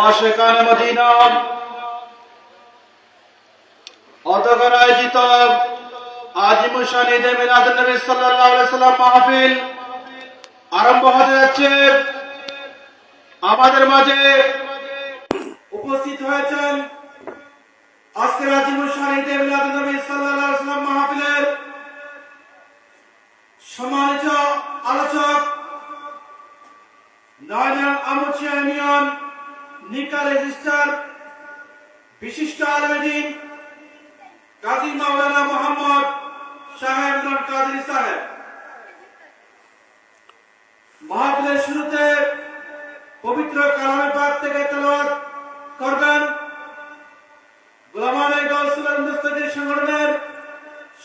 আশিকান Medina অতঃপর আয়োজিত আজিমুল শান ঈদে মিলাদুন নবী সাল্লাল্লাহু আলাইহি সাল্লাম মাহফিল আরম্ভ হতে যাচ্ছে। আমাদের মাঝে উপস্থিত হয়েছেন আজকের আজিমুল শান ঈদে মিলাদুন নবী সাল্লাল্লাহু আলাইহি সাল্লাম মাহফিলের সম্মানিত আলোচক নয়ন আমুচিয়া ইউনিয়ন নিকা রেজিস্ট্রার বিশিষ্ট আলেম দ্বীন কাজী মাওলানা মোহাম্মদ সাহেব কাদরী সাহেব। মাহফিলের শুরুতে পবিত্র কালামে পাক থেকে তেলাওয়াত করবেন গোলামানে গাউসুল মুস্তাফির সংগঠনের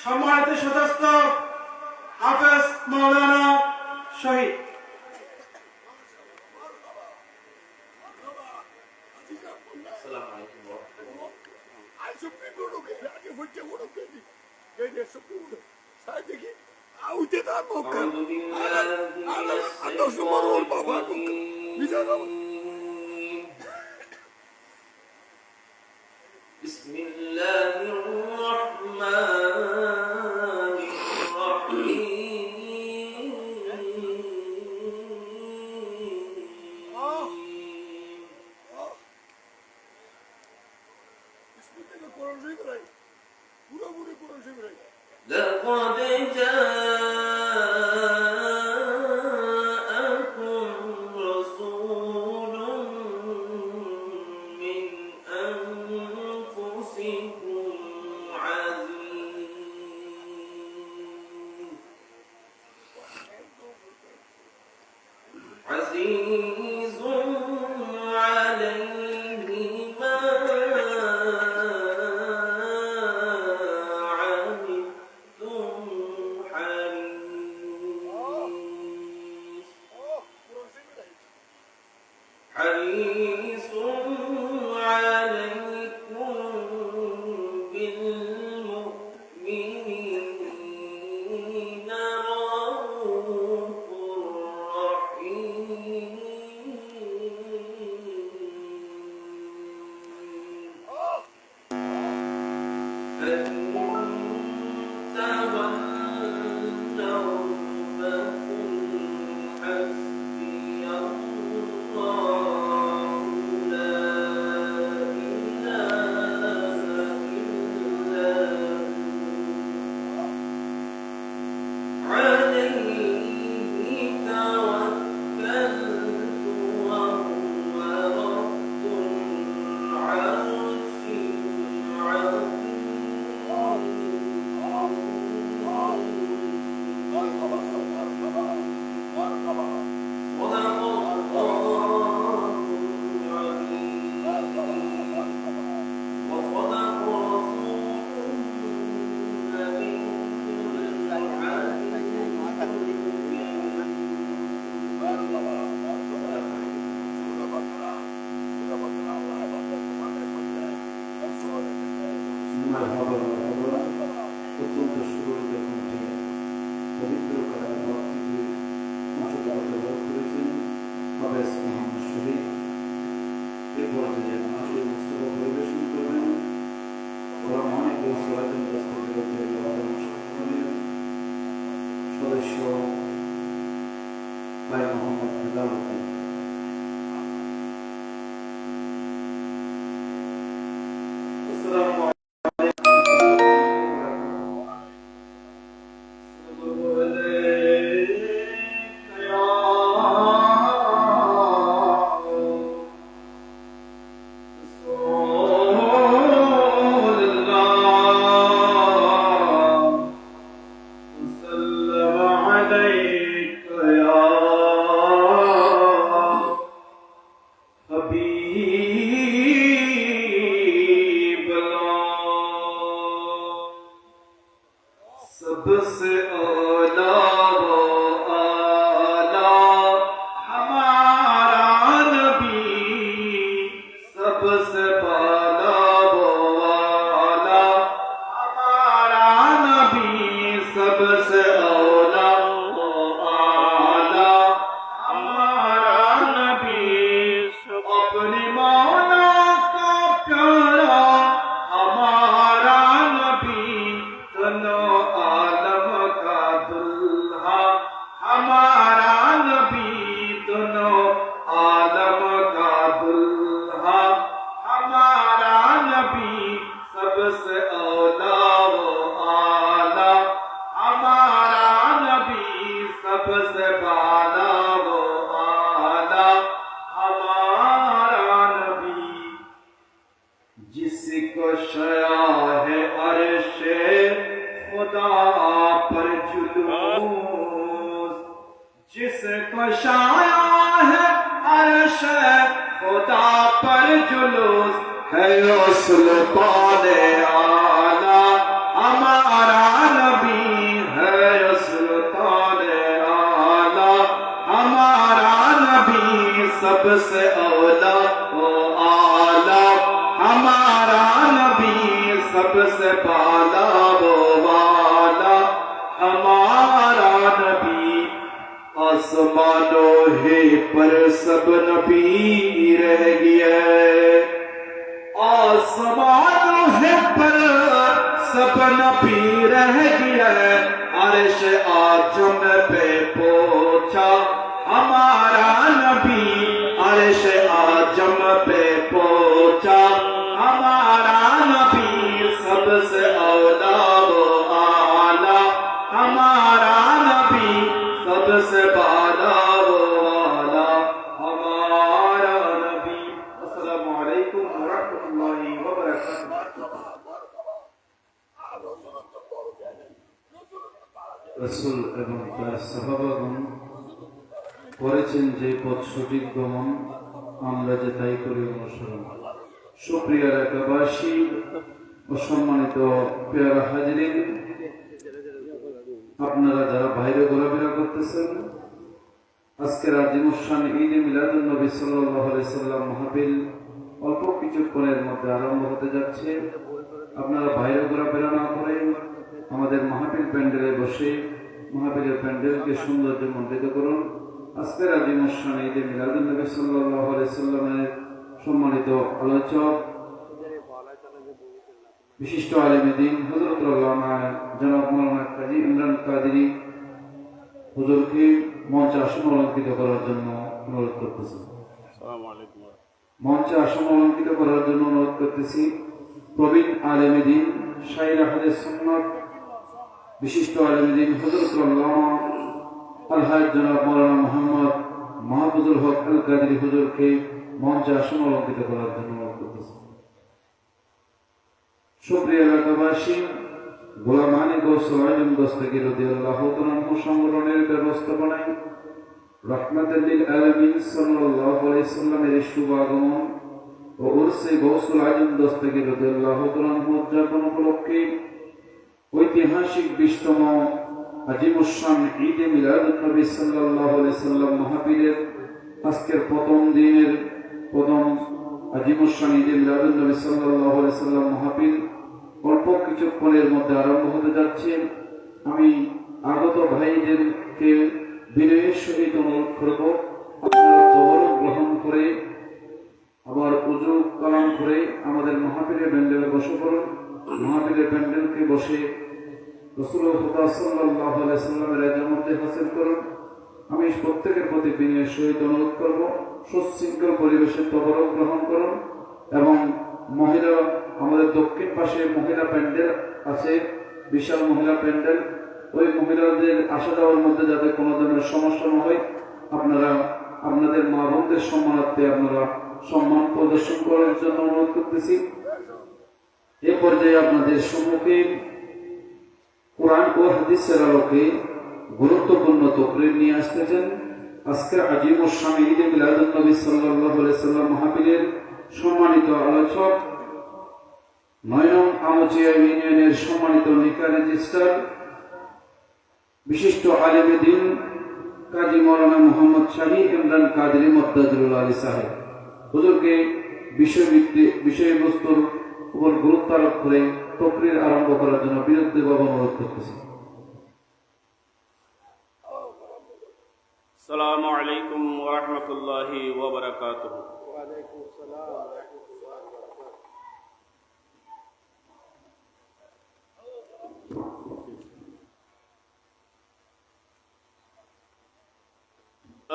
সম্মানিত সদস্য হাফেজ মাওলানা শহীদ। لقد جاءكم رسول من أنفسكم عزيز عليه ما حريص عليكم بالمؤمنين رؤوف رحيم فإن تولوا فقل حسبي الله অত্যন্ত সুগঠিত কণ্ঠে পবিত্র কালামে পাক থেকে অংশগ্রহণ করেছেন হাফেজ মোহাম্মদ শহীদ। এ পর্যায়ে মাহফিল মুস্তফা পরিবেশন করবেন গোলামানে গাউসুল সংগঠনের সদস্য ভাই মোহাম্মদ বিলাল হোসেন। सबसे आला वो आला हमारा नबी, सबसे बाला वो आला हमारा नबी, सबसे आला वो आला हमारा नबी, अपनी माँ जुलूस है ओ सुल्तान आला हमारा नबी है ओ सुल्तान आला हमारा नबी सबसे औला ओ आला हमारा नबी सबसे बाला वो वाला हमारा नबी आसमानों है पर सब नबी रह गया आसमानों है पर सब नबी रह गया अर्श आजम पे पहुंचा हमारा नबी अर्श आजम पे पहुंचा हमारा नबी सबसे औला वो आला हमारा नबी सबसे बाला वो आला हमारा नबी। अस्सलामु अलैकुम व रहमतुल्लाहि व बरकातुहू। রাসূল এবং তার সাহাবাগণ করেছেন যে পথ সঠিক গমন আমরা যে তাই করি অনুসরণ। সুপ্রিয় এলাকাবাসী ও সম্মানিত পেয়ারা হাজিরিন, আপনারা যারা বাইরে ঘোরাফেরা করতেছেন, আজকের আজিমুশান ঈদে মিলাদুন নবী সাল্লাল্লাহু আলাইহি সাল্লাম মাহফিল অল্প কিছুক্ষণের মধ্যে আরম্ভ হতে যাচ্ছে। আপনারা বাইরে ঘোরাফেরা না করে আমাদের মাহফিল প্যান্ডেলে বসে মাহফিলের প্যান্ডেলকে সৌন্দর্যমণ্ডিত করুন। আজকের আজিমুশান ঈদে মিলাদুন নবী সাল্লাল্লাহু আলাইহি সাল্লামের সম্মানিত আলোচক বিশিষ্ট আলেমে দ্বীন হযরত আল্লামা জনাব মাওলানা কাজী ইমরান কাদেরী হুজুরকে মঞ্চে আসন অলঙ্কৃত করার জন্য অনুরোধ করতেছি। মঞ্চে আসন অলঙ্কৃত করার জন্য অনুরোধ করতেছি প্রবীণ আলেমে দ্বীন শাইখ আহলে সুন্নাত বিশিষ্ট আলেমে দ্বীন হযরত আল্লামা আলহাজ জনাব মাওলানা মুহাম্মদ মাহফুজুল হক আল কাদেরী হুজুরকে মঞ্চে আসন অলঙ্কৃত করার জন্য অনুরোধ করতেছি। সুপ্রিয় এলাকাবাসী, গোলাম আলী গৌসুল আজম দস্তগীর রাদিয়াল্লাহু তাআলা আনহু সংগঠনের ব্যবস্থাপনায় রাহমাতুল লিল আলামিন সাল্লাল্লাহু আলাইহি সাল্লামের শুভ আগমন ও উরসে গৌসুল আজম দস্তগীর রাদিয়াল্লাহু তাআলা আনহু উদযাপন উপলক্ষে ঐতিহাসিক 20তম আজিমুশান ঈদে মিলাদুন নবী সাল্লাল্লাহু আলাইহি সাল্লাম মাহফিলের আজকের প্রথম দিনের প্রথম আজিমুশান ঈদে মিলাদুন নবী সাল্লাল্লাহু আলাইহি সাল্লাম মাহফিল অল্প কিছুক্ষণের মধ্যে আরম্ভ হতে যাচ্ছে। আমি আগত ভাইদেরকে বিনয়ের সহিত অনুরোধ করব, আপনারা তবরক গ্রহণ করে আবার উযু কালাম করে আমাদের মাহফিলের প্যান্ডেলে বসে পড়ুন। মাহফিলের প্যান্ডেলকে বসে রাসূলুল্লাহ সাল্লাল্লাহু আলাইহি সাল্লামের ইজামতে হাসিল করুন। আমি প্রত্যেকের প্রতি বিনয়ের সহিত অনুরোধ করব, সুশৃঙ্খল পরিবেশে তবরক গ্রহণ করুন এবং মহিলা আমাদের দক্ষিণ পাশে মহিলা প্যান্ডেল আছে, বিশাল মহিলা প্যান্ডেল। ওই মহিলাদের আসা যাওয়ার মধ্যে যাতে কোনো ধরনের সমস্যা না হয়, আপনারা আপনাদের মা বোনদের সম্মানার্থে আপনারা সম্মান প্রদর্শন করার জন্য অনুরোধ করতেছি। এ পর্যায়ে আপনাদের সম্মুখে কোরআন ও হাদিসের আলোকে গুরুত্বপূর্ণ তকরীর নিয়ে আসতেছেন আজকের আজিমুশান ঈদে মিলাদুন নবী সাল্লাল্লাহু আলাইহি সাল্লাম মাহফিলের সম্মানিত আলোচক 9 নং আমচিয়া ইউনিয়নের সম্মানিত নিকা রেজিস্ট্রার বিশিষ্ট আলেমে দ্বীন কাজী মাওলানা মুহাম্মদ শাহী ইমরান কাদেরী মুত্তাজিরুল আলী সাহেব হুজুরকে বিষয়বস্তুর উপর গুরুত্ব আরোপ করে তকরীর আরম্ভ করার জন্য বিরুদ্ধভাবে অনুরোধ করতেছি। আসসালামু আলাইকুম ওয়া রাহমাতুল্লাহি ওয়া বারাকাতুহু।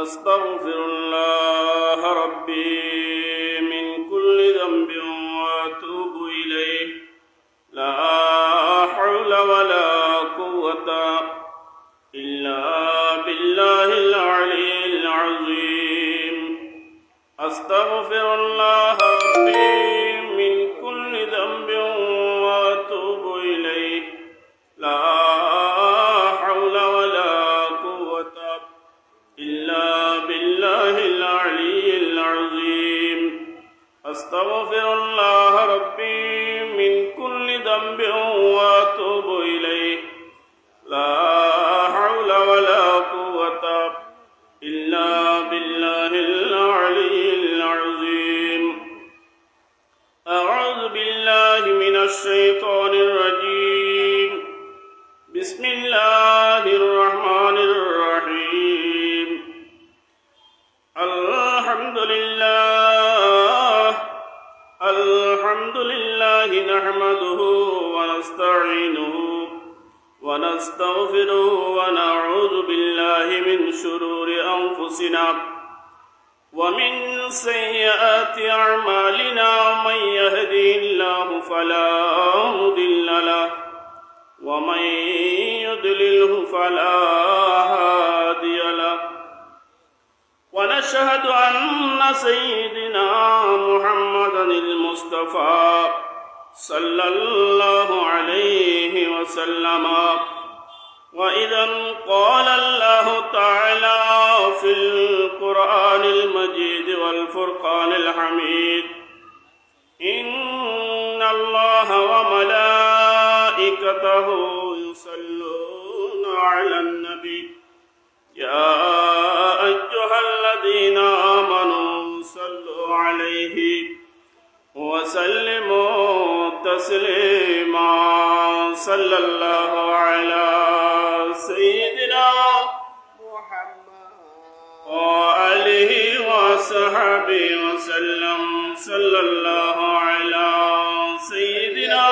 আস্তাগফিরুল্লাহ রাব্বি মিন কুল্লি যামবিন ওয়া আতুবু ইলাইহি লা হাওলা ওয়া লা কুওয়াতা ইল্লা বিল্লাহিল আলিয়্যিল আযীম। আস্তাগফিরুল্লাহ রাব্বি মিন কুল্লি যামবিন ওয়া আতুবু ইলাইহি লা হাওলা ওয়া লা কুওয়াতা ইল্লা বিল্লাহিল আলিয়্যিল আযীম। أستغفر الله ربي من كل ذنب وأتوب إليه لا حول ولا قوة إلا بالله العلي العظيم أعوذ بالله من الشيطان الرجيم بسم الله الرحمن الرحيم الحمد لله نحمده ونستعينه ونستغفره ونعوذ بالله من شرور أنفسنا ومن سيئات أعمالنا من يهده الله فلا مضل له ومن يضلله فلا هادي له ونشهد أن سيدنا محمدا المصطفى صلى الله عليه وسلم وإذا قال الله تعالى في القرآن المجيد والفرقان الحميد إن الله وملائكته يصلون على النبي يا أيها الذين آمنوا صلوا عليه وسلموا تسليما صلى الله على سيدنا محمد وآله وصحبه وسلم صلى الله على سيدنا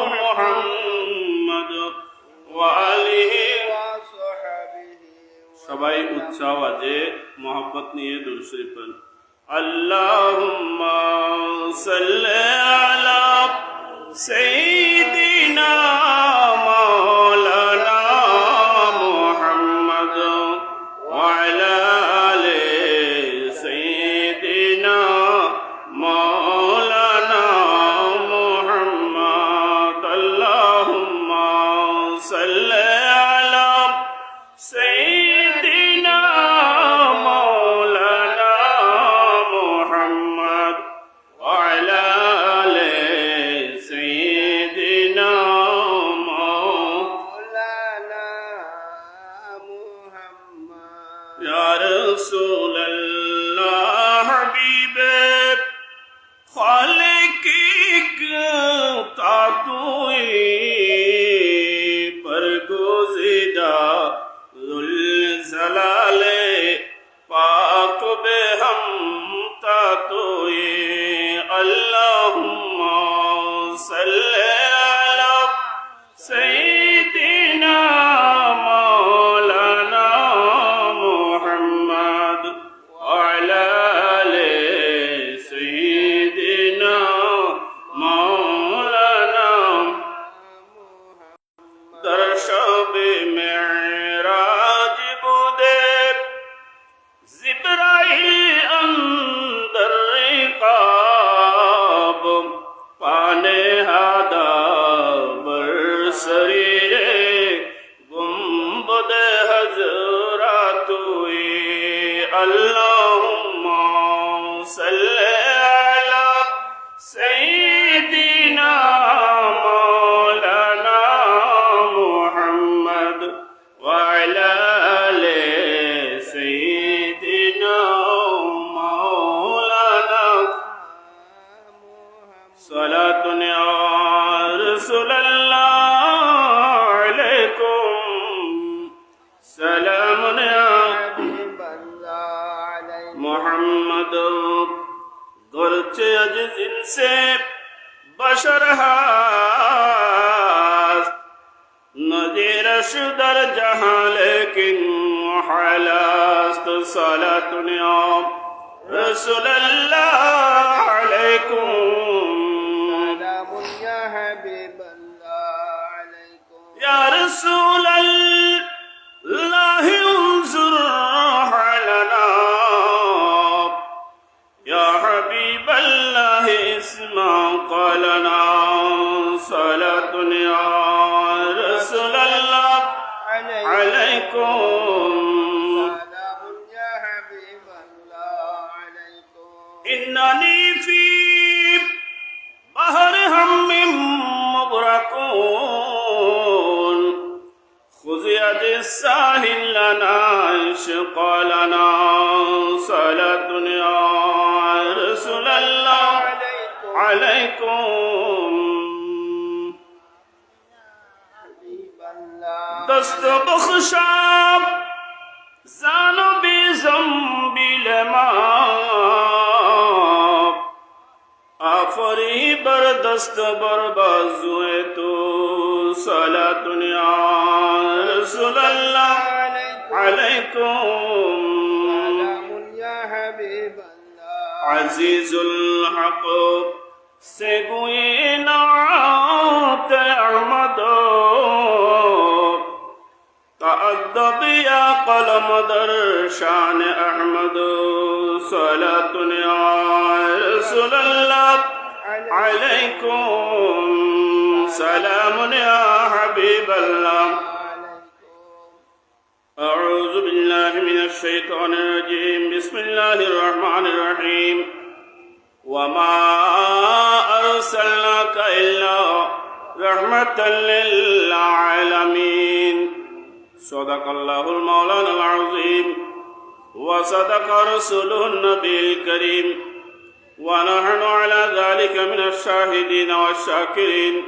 محمد وآله সবাই উৎসাহ আজে মোহাম্মত নিয়ে দুরূদ শরীফ পড়েন আল্লাহুম্মা সাল্লি আলা সাইয়্যিদিনা মাওলানা মুহাম্মদ ওয়া আলা আলি সাইয়্যিদিনা মাওলানা মুহাম্মদ আল্লাহুম্মা সাল্লি আলা سيدنا مولانا محمد وعلى آل سيدنا مولانا محمد يا رسول الله حبيب خالق تعطوي برگزیدہ زلالے پاک بے ہم تاتوئے اللہم صلی علی سیدنا مولانا محمد وعلی آلِ سیدنا مولانا در شب معراج জিবরাইল অন্দর কাব পানে হাদা বরসরিরে গুম্বদ হজরা তুই আল্লাহুম্মা সাল্লি আলা সাইয়্যিদিনা মাওলানা মুহাম্মদ ওয়া আলা আলি سيدنا مولانا صلاة يا رسول الله عليكم سلام يا محمد گرچه از جنس بشر هست نظیرش در جهان لیکن محال است صلاة یا رسول الله علیکم سلام یا حبیب اللہ علیکم یا رسول الله انظر حالنا یا حبیب الله اسمع قولنا صلاة یا رسول الله علیکم سلام یا حبیب اللہ علیکم إنني في بحر هم مغرقون خذ يد الساحل لنا اشق لنا صلاة يا رسول الله عليكم حبيب الله دست بخشاب زانو بزنبی لما آفری بر دست بر بازوئے تو صلاة یا رسول اللہ علیکم سلام يا حبيب الله عزیز الحق سے گوئی نعت احمد تأدب یا قلم در شان احمد صلاة یا رسول اللہ علیکم سلام یا حبیب اللہ أعوذ بالله من الشيطان الرجيم بسم الله الرحمن الرحيم وما أرسلناك إلا رحمة للعالمين صدق الله المولانا العظيم وصدق رسوله النبي الكريم ونحن على ذلك من الشاهدين والشاكرين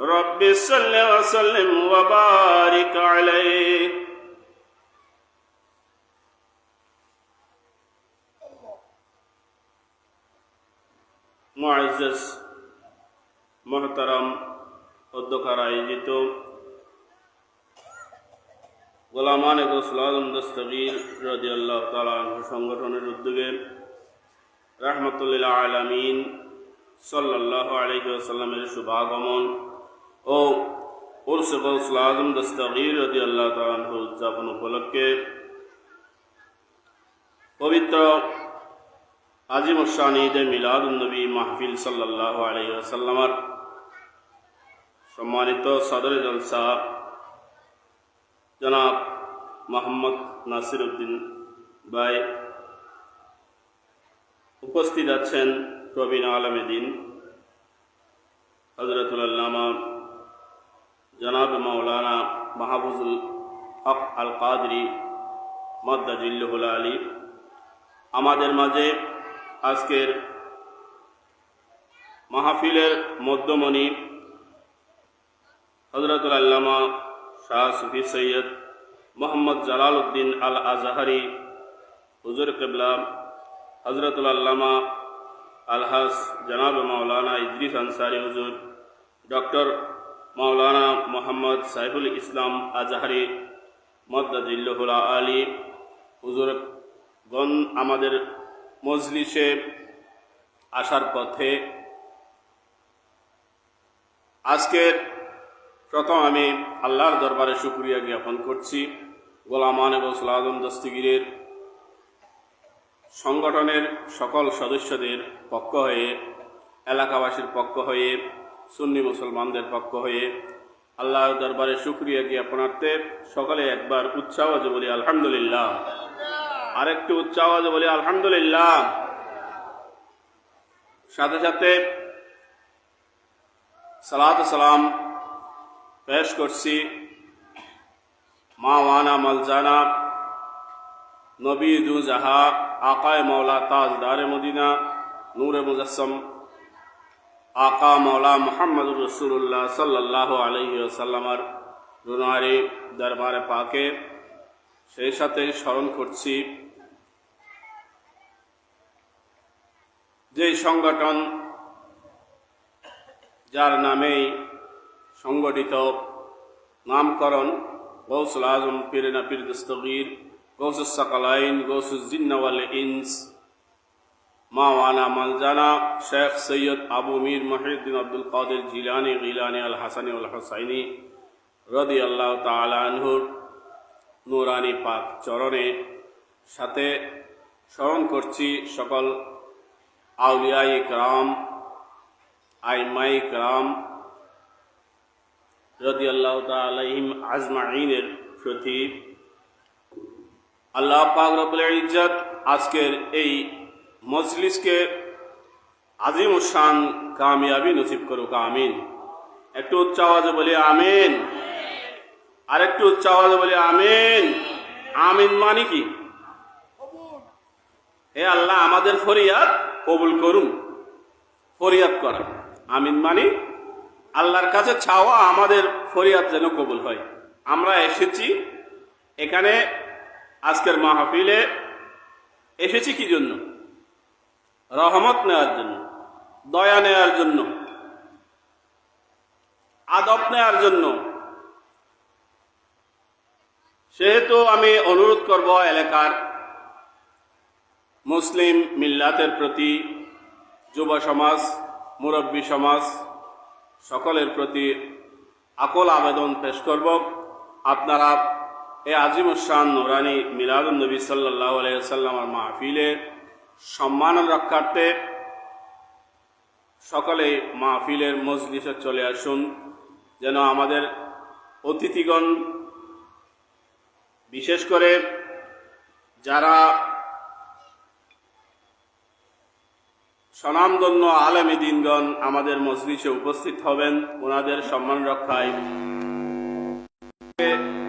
رب صل وسلم وبارك عليه মুআজ্জাজ মুহতারাম অধ্যক্ষার আয়োজিত গোলামানে গৌসুল আজম দস্তগীর রাদিয়াল্লাহু তাআলা আনহু সংগঠনের উদ্যোগে রাহমাতুল আলামিন সাল্লাল্লাহু আলাইহি ওয়াসাল্লামের শুভাগমন ও উরস গৌসুল আজম দস্তগীর রাদিয়াল্লাহু তাআলা আনহু উদযাপন উপলক্ষে পবিত্র আজিম শান ঈদে মিলাদুন্নবী মাহফিল সাল্লাল্লাহু আলাইহি ওয়াসাল্লামের সম্মানিত সদর জলসা জনাব মোহাম্মদ নাসির উদ্দিন ভাই উপস্থিত আছেন প্রবীণ আলমে দিন হযরতুল আল্লামা জনাব মাওলানা মাহফুজুল হক আল কাদরি মাদ্দাজিল্লুহুল আলী আমাদের মাঝে আজকের মাহফিলের মধ্যমণি হযরতুল আল্লামা শাহ সুফি সৈয়দ মোহাম্মদ জালাল উদ্দিন আল আজহারি হুজুর কিবলা হযরতুল আল্লামা আলহাজ জনাব মাওলানা ইদ্রিস আনসারি হুজুর ডক্টর মাওলানা মোহাম্মদ সাইফুল ইসলাম আজহারি মাদ্দাজিল্লুহুল আলী হুজুর গণ আমাদের মজলিসে আসার পথে আজকের প্রথম আমি আল্লাহর দরবারে শুকরিয়া জ্ঞাপন করছি গোলামান এবং আজম দস্তগীরের সংগঠনের সকল সদস্যদের পক্ষ হয়ে এলাকাবাসীর পক্ষ হয়ে সুন্নি মুসলমানদের পক্ষ হয়ে আল্লাহর দরবারে শুকরিয়া জ্ঞাপনার্থে সকলে একবার উচ্চাওয়াজে বলি আলহামদুলিল্লাহ আরেকটু উচ্চাওয়াজে বলি আলহামদুলিল্লাহ সাথে সাথে সালাত সালাম পেশ করছি মাওয়ানা মালজানা নবী দু জাহা আকায় মৌলা তাজদার মদিনা নূরে মুজাসসম আকা মৌলা মুহাম্মদুর রাসূলুল্লাহ সাল্লাল্লাহু আলাইহি ওয়াসাল্লামের রুনারি দরবারে পাকে সেই সাথে স্মরণ করছি যে সংগঠন যার নামেই সংগঠিত নামকরণ গৌসুল আজম পীরনা পীর দস্তগীর গৌসুস সাকালাইন গৌসুস জিন্না ওয়াল ইনস মাওয়ানা মালজানা শেখ সৈয়দ আবু মীর মহিউদ্দিন আব্দুল কাদের জিলানী গিলানী আল হাসানী আল হুসাইনী রাদিয়াল্লাহু তাআলা আনহুর নূরানী পাক চরণে সাথে স্মরণ করছি সকল আউলিয়ায়ে কেরাম আইমায়ে কেরাম রাদিয়াল্লাহু তাআলা আলাইহিম আজমাইনের প্রতি। আল্লাহ পাক রব্বুল ইজ্জত আজকের এই মজলিসকে আজিম শান কামিয়াবি নসিব করুক, আমিন। একটু উচ্চ আওয়াজে বলি আমিন, আর একটু উচ্চ আওয়াজে বলি আমিন। আমিন মানে কি? হে আল্লাহ আমাদের ফরিয়াদ কবুল করুন। ফরিয়াদ করা আমিন মানে আল্লাহর কাছে চাওয়া আমাদের ফরিয়াদ যেন কবুল হয়। আমরা এসেছি এখানে আজকের মাহফিলে, এসেছি কি জন্য? রহমত নেওয়ার জন্য, দয়া নেওয়ার জন্য, আদব নেওয়ার জন্য। সেহেতু আমি অনুরোধ করব এলাকার মুসলিম মিল্লাতের প্রতি, যুব সমাজ, মুরব্বী সমাজ সকলের প্রতি আকুল আবেদন পেশ করব, আপনারা এই আজিমুশান নুরানি মিলাদুন নবী সাল্লাল্লাহু আলাইহি ওয়াসাল্লামের মাহফিলে সম্মান রক্ষার্থে সকলে মাহফিলের মজলিসে চলে আসুন, যেন আমাদের অতিথিগণ, বিশেষ করে যারা স্বনামধন্য আলেমী দিনগণ আমাদের মজলিসে উপস্থিত হবেন, ওনাদের সম্মান রক্ষায়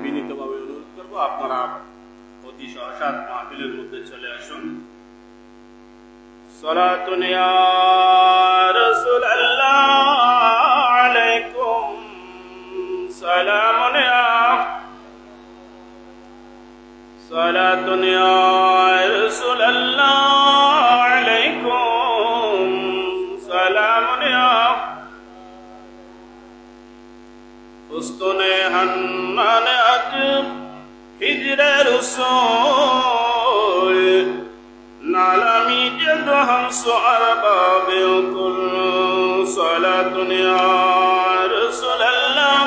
বিনীতভাবে অনুরোধ করব আপনারা অতি সহসাত মাহফিলের মধ্যে চলে আসুন। সালাতুন ইয়া রাসূলুল্লাহ আলাইকুম সালামুন ইয়া সালাতুন ইয়া রাসূলুল্লাহ আলাইকুম সালামুন ইয়া উস্তুনে হান্নানে আকিব হিজরে রসূল নালামি জদ হামস আরবাবিল কুল সালাতুন ইয়া রাসূলুল্লাহ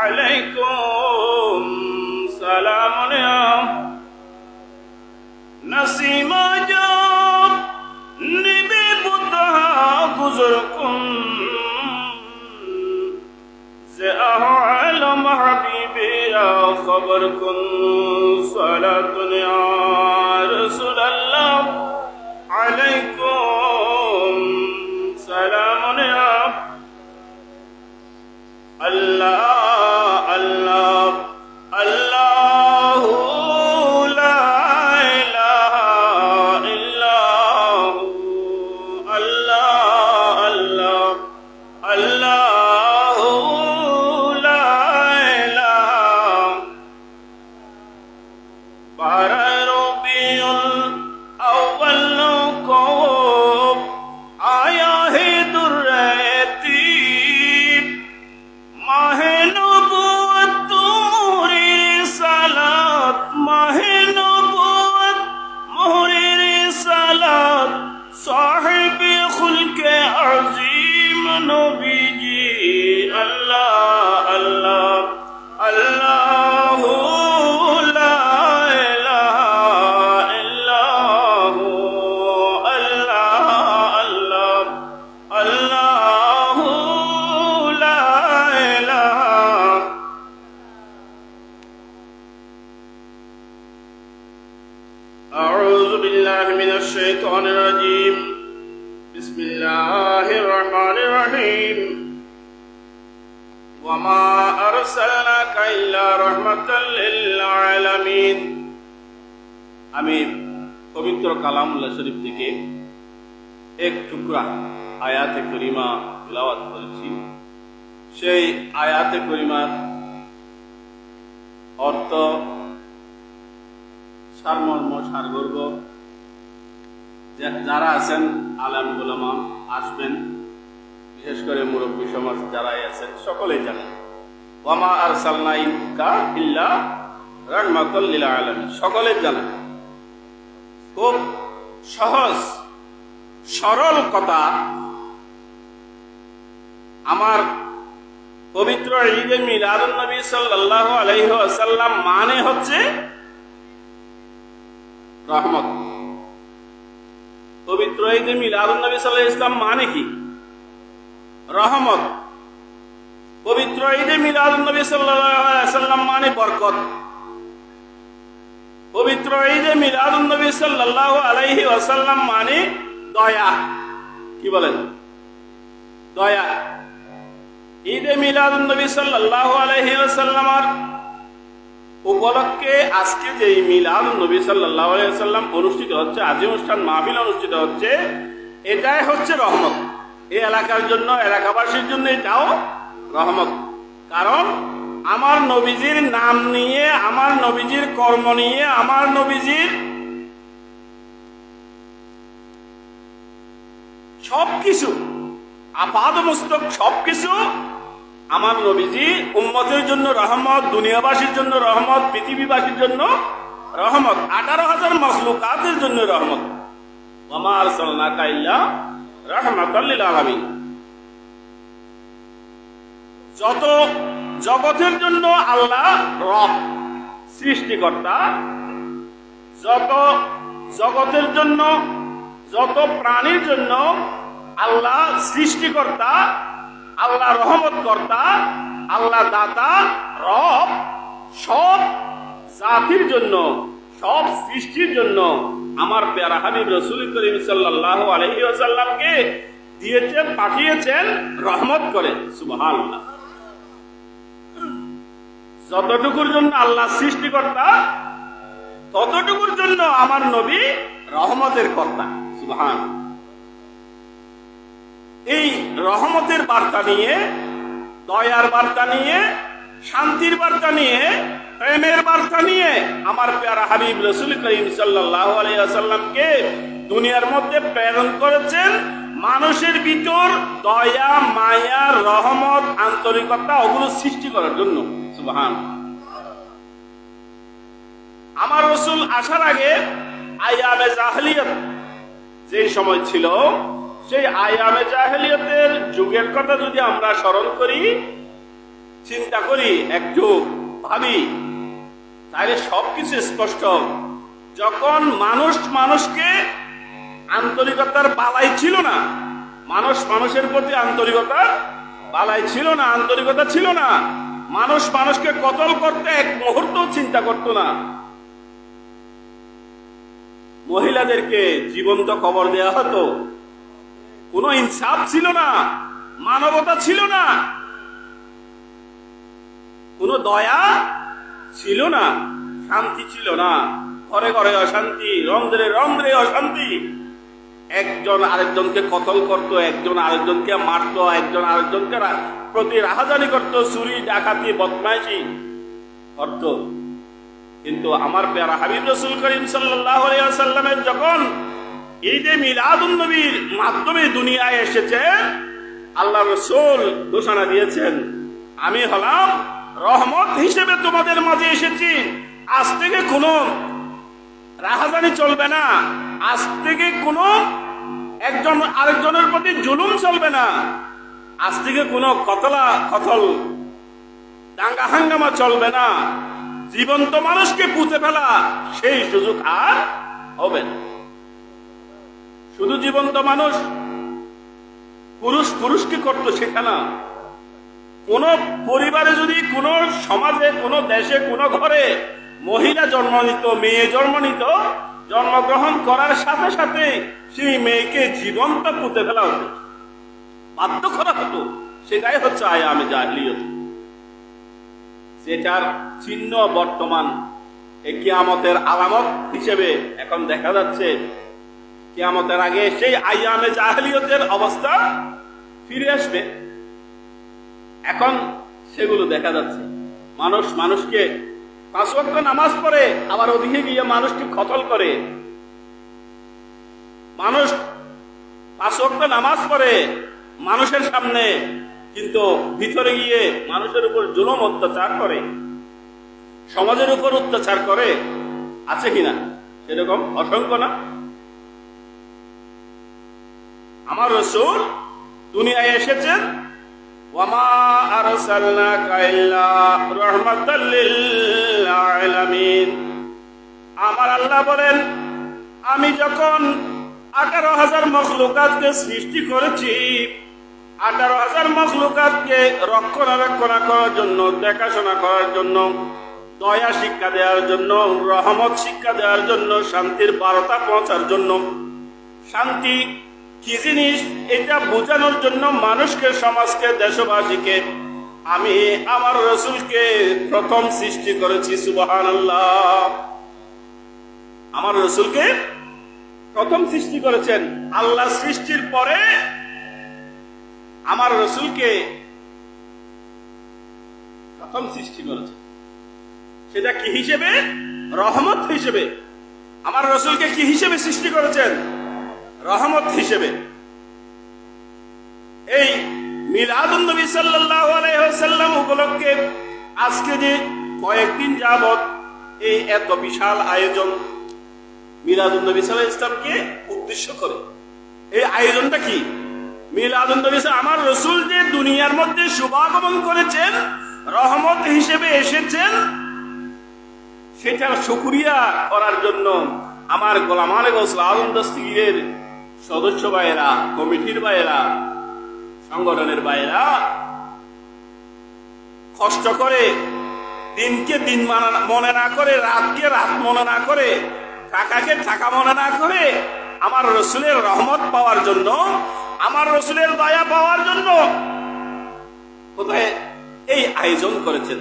আলাইকুম সালামুন ইয়া নসীমা জাব নিবে বুতহা গুজর কুন যে আলম হাবিবে ইয়া খবর কুন সালাতুন ইয়া রাসূলুল্লাহ আলাইকুম সালামুন ইয়া আল্লাহ আল্লাহ আল্লাহু লা ইলাহা ইল্লাহু আল্লাহ আল্লাহ আল্লাহু লা ইলাহা রবিউল আউয়াল কব আয়া হে দুরতি মাহে নবুয়ত তুমরি সালাত মাহে নবুয়ত মোহরি সালাত সাহিবে খুলকে আজিম নবীজি আল্লাহ আল্লাহ আল্লাহু লা ইলাহা ইল্লাহু আল্লাহ আল্লাহ আল্লাহু লা ইলাহা أعوذ بالله من الشيطان الرجيم بسم الله الرحمن الرحيم وما أرسلناك إلا رحمة للعالمين আমি পবিত্র কালামুল্লাহ শরীফ থেকে এক টুকরা আয়াতে করিমা তিলাওয়াত করেছি। সেই আয়াতে করিমার অর্থ, সারমর্ম, সারগর্ভ যারা আছেন আলেম উলামা আসবেন, বিশেষ করে মুরব্বী সমাজ যারা আছেন সকলেই জানেন। ওয়ামা আরসালনাকা ইল্লা রাহমাতাল লিল আলামিন, সকলে জানেন। খুব সহজ সরল কথা। আমার পবিত্র ঈদে মিলাদুন নবী সাল্লাল্লাহু আলাইহি ওয়াসাল্লাম মানে হচ্ছে রহমত। পবিত্র ঈদে মিলাদুন নবী সাল্লাল্লাহু আলাইহি ওয়াসাল্লাম মানে কি? রহমত। পবিত্র ঈদে মিলাদুন নবী সাল্লাল্লাহু আলাইহি ওয়াসাল্লাম মানে বরকত। পবিত্র ঈদে মিলাদুন নবী সাল্লাল্লাহু আলাইহি ওয়াসাল্লাম মানে দয়া। কি বলেন? দয়া। ঈদে মিলাদুন নবী সাল্লাল্লাহু আলাইহি ওয়াসাল্লামের উপলক্ষে আজকে যে মিলাদুন নবী সাল্লাল্লাহু আলাইহি ওয়াসাল্লাম অনুষ্ঠিত হচ্ছে, আজিম অনুষ্ঠান মাহফিল অনুষ্ঠিত হচ্ছে, এটাই হচ্ছে রহমত। এই এলাকার জন্য, এলাকাবাসীর জন্য এটাও রহমত। কারণ আমার নবীজির নাম নিয়ে, আমার নবীজির কর্ম নিয়ে, আমার নবীজির সবকিছু, আপাদমস্তক সবকিছু আমার নবীজি উম্মতের জন্য রহমত, দুনিয়াবাসীর জন্য রহমত, পৃথিবীবাসীর জন্য রহমত, 18,000 মখলুকাতের জন্য রহমত। ওয়া মা আরসালনাকা ইল্লা রাহমাতাল লিল আলামিন। যত জগতের জন্য আল্লাহ রব, সৃষ্টিকর্তা, যত জগতের জন্য, যত প্রাণীর জন্য আল্লাহ সৃষ্টিকর্তা, আল্লাহ রহমত কর্তা, আল্লাহ দাতা, রব, সব জাতির জন্য, সব সৃষ্টির জন্য আমার প্যারা হাবিব রাসূল করিম সাল্লাল্লাহু আলাইহি ওয়াসাল্লামকে দিয়েছেন, পাঠিয়েছেন রহমত করে। সুবহানাল্লাহ। যতটুকুর জন্য আল্লাহ সৃষ্টিকর্তা, ততটুকুর জন্য আমার নবী রহমতের কর্তা। সুবহানাল্লাহ। এই রহমতের বার্তা নিয়ে, দয়ার বার্তা নিয়ে, শান্তির বার্তা নিয়ে, প্রেমের বার্তা নিয়ে আমার প্যারা হাবিব রাসূল করিম সাল্লাল্লাহু আলাইহি ওয়াসাল্লামকে দুনিয়ার মধ্যে প্রেরণ করেছেন মানুষের ভিতর দয়া, মায়া, রহমত, আন্তরিকতা ওগুলো সৃষ্টি করার জন্য। সুবহানাল্লাহ। আমার রাসূল আসার আগে আইয়ামে জাহেলিয়ত যে সময় ছিল, সেই আইয়ামে জাহেলিয়তের যুগের কথা যদি আমরা স্মরণ করি, চিন্তা করি, একটু ভাবি, তাহলে সবকিছু স্পষ্ট। যখন মানুষ মানুষকে আন্তরিকতার বালাই ছিল না, মানুষ মানুষের প্রতি আন্তরিকতার বালাই ছিল না, আন্তরিকতা ছিল না, মানুষ মানুষকে কতল করতে এক মুহূর্ত চিন্তা করতো না, মহিলাদেরকে জীবন্ত কবর দেওয়া হতো, কোনো ইনসাফ ছিল না, মানবতা ছিল না, কোনো দয়া ছিল না, শান্তি ছিল না, ঘরে ঘরে অশান্তি, রন্ধ্রে রন্ধ্রে অশান্তি, একজন আরেকজনকে কতল করত, একজন আরেকজনকে মারত, একজন আরেকজনকে প্রতি রাহাজানি করত, চুরি ডাকাতি বদমাইশি করত। কিন্তু আমার প্যারা হাবিব রাসূল করিম সাল্লাল্লাহু আলাইহি ওয়াসাল্লামের যখন ঈদে মিলাদুন নবীর মাধ্যমে দুনিয়ায় এসেছে, আল্লাহ রাসূল ঘোষণা দিয়েছেন, আমি হলাম রহমত হিসেবে তোমাদের মাঝে এসেছি। আজ থেকে কোনো রাহাজানি চলবে না, আজ থেকে কোনো একজন আরেকজনের প্রতি জুলুম চলবে না, আজ থেকে কোনো কতল দাঙ্গা হাঙ্গামা চলবে না, জীবন্ত মানুষকে পুঁতে ফেলা সেই সুযোগ আর হবে না। শুধু জীবন্ত মানুষ, পুরুষ পুরুষকে করতো সেখানে, কোন পরিবারে যদি, কোন সমাজে, কোন দেশে, কোন ঘরে মহিলা জন্ম নিত, মেয়ে জন্ম নিত, জন্মগ্রহণ করার সাথে সাথে সেই মেয়েকে জীবন্ত পুঁতে ফেলা হতো, বাধ্য করা হতো। সেটাই হচ্ছে আইয়ামে জাহেলিয়ত, যেটার চিহ্ন বর্তমান এই কিয়ামতের আলামত হিসেবে এখন দেখা যাচ্ছে। কিয়ামতের আগে সেই আইয়ামে জাহেলিয়তের অবস্থা ফিরে আসবে, এখন সেগুলো দেখা যাচ্ছে। মানুষ মানুষকে 5 ওয়াক্ত নামাজ পড়ে, আবার ওদিকে গিয়ে মানুষকে কতল করে। মানুষ 5 ওয়াক্ত নামাজ পড়ে মানুষের সামনে, কিন্তু ভিতরে গিয়ে মানুষের উপর জুলুম অত্যাচার করে, সমাজের উপর অত্যাচার করে। আছে কিনা সেরকম? অসংখ্য না? আমার রাসূল দুনিয়ায় এসেছেন, ওয়া মা আরসালনাকা ইল্লা রাহমাতাল লিল আলামিন। আমার আল্লাহ বলেন, আমি যখন 18,000 মখলুকাতকে সৃষ্টি করেছি, 18,000 মখলুকাতকে রক্ষণাবেক্ষণ করার জন্য, দেখাশোনা করার জন্য, দয়া শিক্ষা দেওয়ার জন্য, রহমত শিক্ষা দেওয়ার জন্য, শান্তির বার্তা পৌঁছার জন্য, শান্তি কি জিনিস এটা বোঝানোর জন্য মানুষকে, সমাজকে, দেশবাসীকে আমি আমার রসুলকে প্রথম সৃষ্টি করেছি। সুবহানাল্লাহ। আমার রসুলকে প্রথম সৃষ্টি করেছেন আল্লাহ। সৃষ্টির পরে আমার রসুলকে প্রথম সৃষ্টি করেছেন। সেটা কি হিসেবে? রহমত হিসেবে। আমার রসুলকে কি হিসেবে সৃষ্টি করেছেন? রহমত হিসেবে। এই মিলাদুন নবী সাল্লাল্লাহু আলাইহি ওয়াসাল্লাম উপলক্ষে আজকে যে কয়েকদিন যাবত এই এত বিশাল আয়োজন মিলাদুন নবী সাল্লাল্লাহু আলাইহি ইসলামকে উদ্দেশ্য করে, এই আয়োজনটা কি? মিলাদুন নবী, আমার রসুল যে দুনিয়ার মধ্যে শুভাগমন করেছেন, রহমত হিসেবে এসেছেন, সেটার শুকরিয়া করার জন্য আমার গোলামানে গৌসুল আজম দস্তগীরের সদস্য ভাইয়েরা, কমিটির ভাইয়েরা, সংগঠনের ভাইয়েরা কষ্ট করে দিনকে দিন মনে না করে, রাতকে রাত মনে না করে, টাকাকে টাকা মনে না করে আমার রসুলের রহমত পাওয়ার জন্য, আমার রসুলের দয়া পাওয়ার জন্য কোথায় এই আয়োজন করেছেন।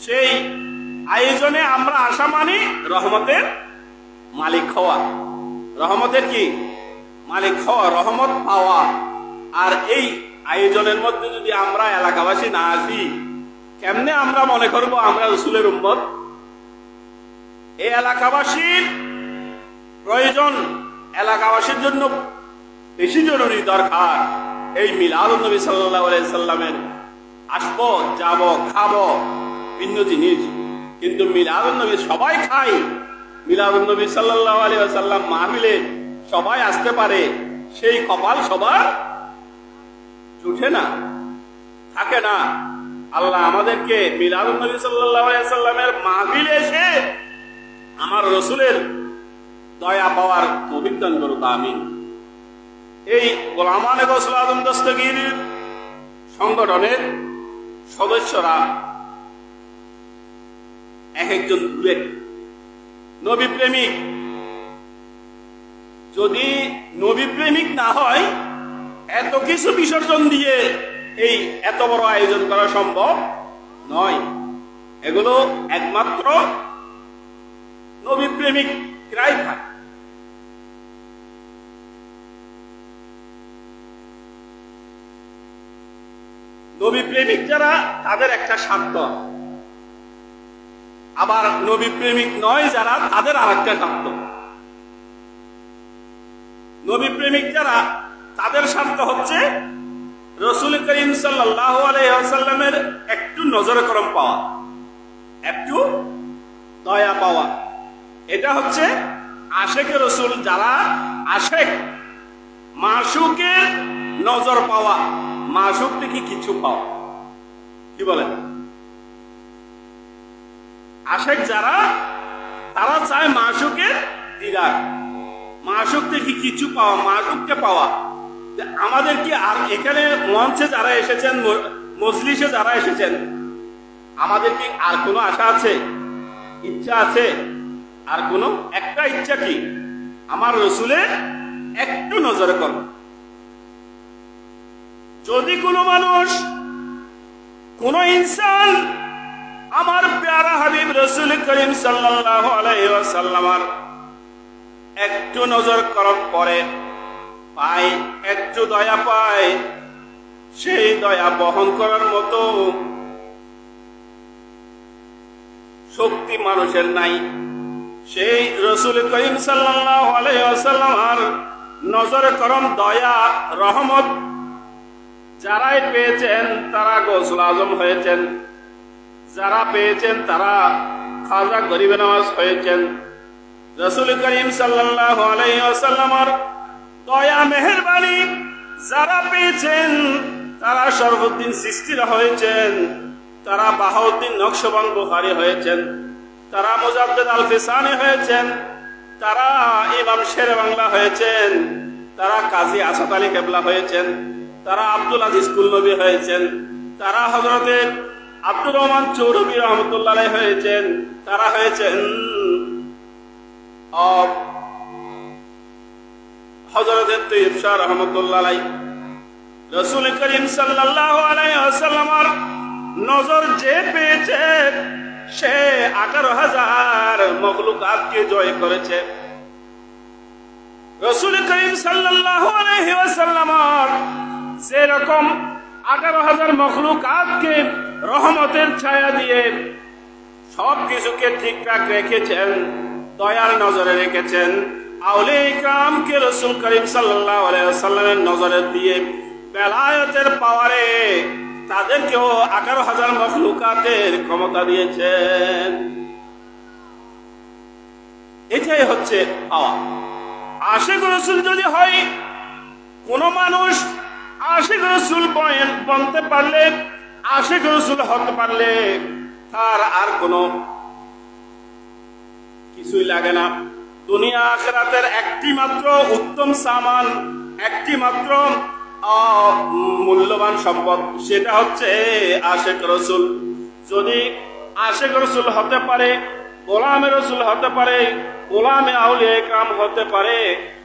সেই আয়োজনে আমরা আসা মানি রহমতের মালিক হওয়া। রহমতের কি? মালিক হওয়া, রহমত পাওয়া। আর এই আয়োজনের মধ্যে যদি আমরা এলাকাবাসী না আসি, কেমনে আমরা মনে করব আমরা রসুলের উম্মত? এই এলাকাবাসীর প্রয়োজন, এলাকাবাসীর জন্য বেশি জরুরি দরকার এই মিলাদুন নবী সাল্লাল্লাহু আলাইহি সাল্লামের আসবো, যাব, খাবো ভিন্ন জিনিস, কিন্তু মিলাদুন নবী সবাই খায়। মিলাদুন নবী সাল্লাল্লাহু আলাইহি ওয়াসাল্লাম মাহফিলে সবাই আসতে পারে, সেই কপাল সবার জুটে না, থাকে না। আল্লাহ আমাদেরকে মিলাদুন নবী সাল্লাল্লাহু আলাইহি ওয়াসাল্লামের মাহফিলে এসে আমার রসুলের দয়া পাওয়ার তৌফিক দান করুক, আমিন। এই গোলামানে গৌসুল আজম দস্তগীর সংগঠনের সদস্যরা এক একজন নবী প্রেমিক। যদি নবী প্রেমিক না হয়, এত কিছু বিসর্জন দিয়ে এই এত বড় আয়োজন করা সম্ভব নয়। এগুলো একমাত্র নবী প্রেমিকরাই পায়। নবী প্রেমিক যারা, তাদের একটা স্বার্থ, আবার নবী প্রেমিক নয় যারা, তাদের আর একটা স্বার্থ। নবী প্রেমিক যারা, তাদের স্বার্থ হচ্ছে রসুল করিম সাল্লাল্লাহু আলাইহি ওয়াসাল্লামের একটু নজর করম পাওয়া, একটু দয়া পাওয়া। এটা হচ্ছে আশেকে রসুল যারা, আশেক মাশুকের নজর পাওয়া, মাশুক থেকে কিছু পাওয়া। কি বলেন? আশেক যারা, তারা চায় মাশুকের দিদার, মাশুক থেকে কিছু পাওয়া, মাশুককে পাওয়া। আমাদের কি আর এখানে মঞ্চে যারা এসেছেন, মজলিসে যারা এসেছেন, আমাদের কি আর কোনো আশা আছে, ইচ্ছা আছে? আর কোনো একটা ইচ্ছা কি? আমার রসুলের একটু নজরে করো। যদি কোনো মানুষ, কোন ইনসান আমার প্যারা হাবিব রসুল করিম সাল্লাল্লাহু আলাইহি ওয়াসাল্লামের একটু নজর করম করে পায়, একটু দয়া পায়, সেই দয়া বহন করার মতো শক্তি মানুষের নাই। সেই রসুল করিম সাল্লাল্লাহু আলাইহি ওয়াসাল্লামের নজরে করম, দয়া, রহমত যারাই পেয়েছেন তারা গৌসুল আজম হয়েছেন, যারা পেয়েছেন তারা খাজা গরিবে নওয়াজ হয়েছেন। রসুল করিম সাল্লাল্লাহু আলাইহি ওয়াসাল্লামের দয়া মেহেরবানি যারা পেয়েছেন তারা শরফুদ্দিন চিশতিরা হয়েছেন, তারা বাহাউদ্দিন নকশবন্দ বুখারী হয়েছেন, তারা মুজাদ্দিদ আল ফিসানি হয়েছেন, তারা ইমাম শেরে বাংলা হয়েছেন, তারা কাজী আসাদ আলী কেবলা হয়েছেন, তারা আব্দুল আজিজ কুল্লবী হয়েছেন, তারা হযরতে আব্দুর রহমান চৌধুরী রহমতুল্লাহ আলাইহি হয়েছেন, তারা হয়েছেন হযরত তৈয়ব শাহ রহমাতুল্লাহ আলাইহি রাসূল করিম সাল্লাল্লাহু আলাইহি ওয়াসাল্লামের নজর যে পেয়েছে সে 18,000 মখলুকাতকে জয় করেছে। রাসূল করিম সাল্লাল্লাহু আলাইহি ওয়াসাল্লামের যেরকম 18,000 মখলুকাতকে রহমতের ছায়া দিয়ে সব কিছুকে ঠিকঠাক রেখেছেন, দয়ার নজরে রেখেছেন, আউলিয়া ইকরামকে রাসূল করিম সাল্লাল্লাহু আলাইহি ওয়াসাল্লামের নজরে দিয়ে বেলায়েতের পাওয়ারে তাদেরকেও 18,000 মখলুকাতের ক্ষমতা দিয়েছেন। এটাই হচ্ছে পাওয়া। আশিক রাসূল যদি হয়, কোন মানুষ আশিক রাসূল বলতে পারলে, আশিক রাসূল হতে পারলে তার আর কোনো কিছুই লাগে না। দুনিয়া আখিরাতের একটি মাত্র উত্তম সামান, একটি মাত্র মূল্যবান সম্পদ, সেটা হচ্ছে আশিক রাসূল। যদি আশিক রাসূল হতে পারে, গোলামে রাসূল হতে পারে, গোলামে আউলিয়া ইকরাম হতে পারে,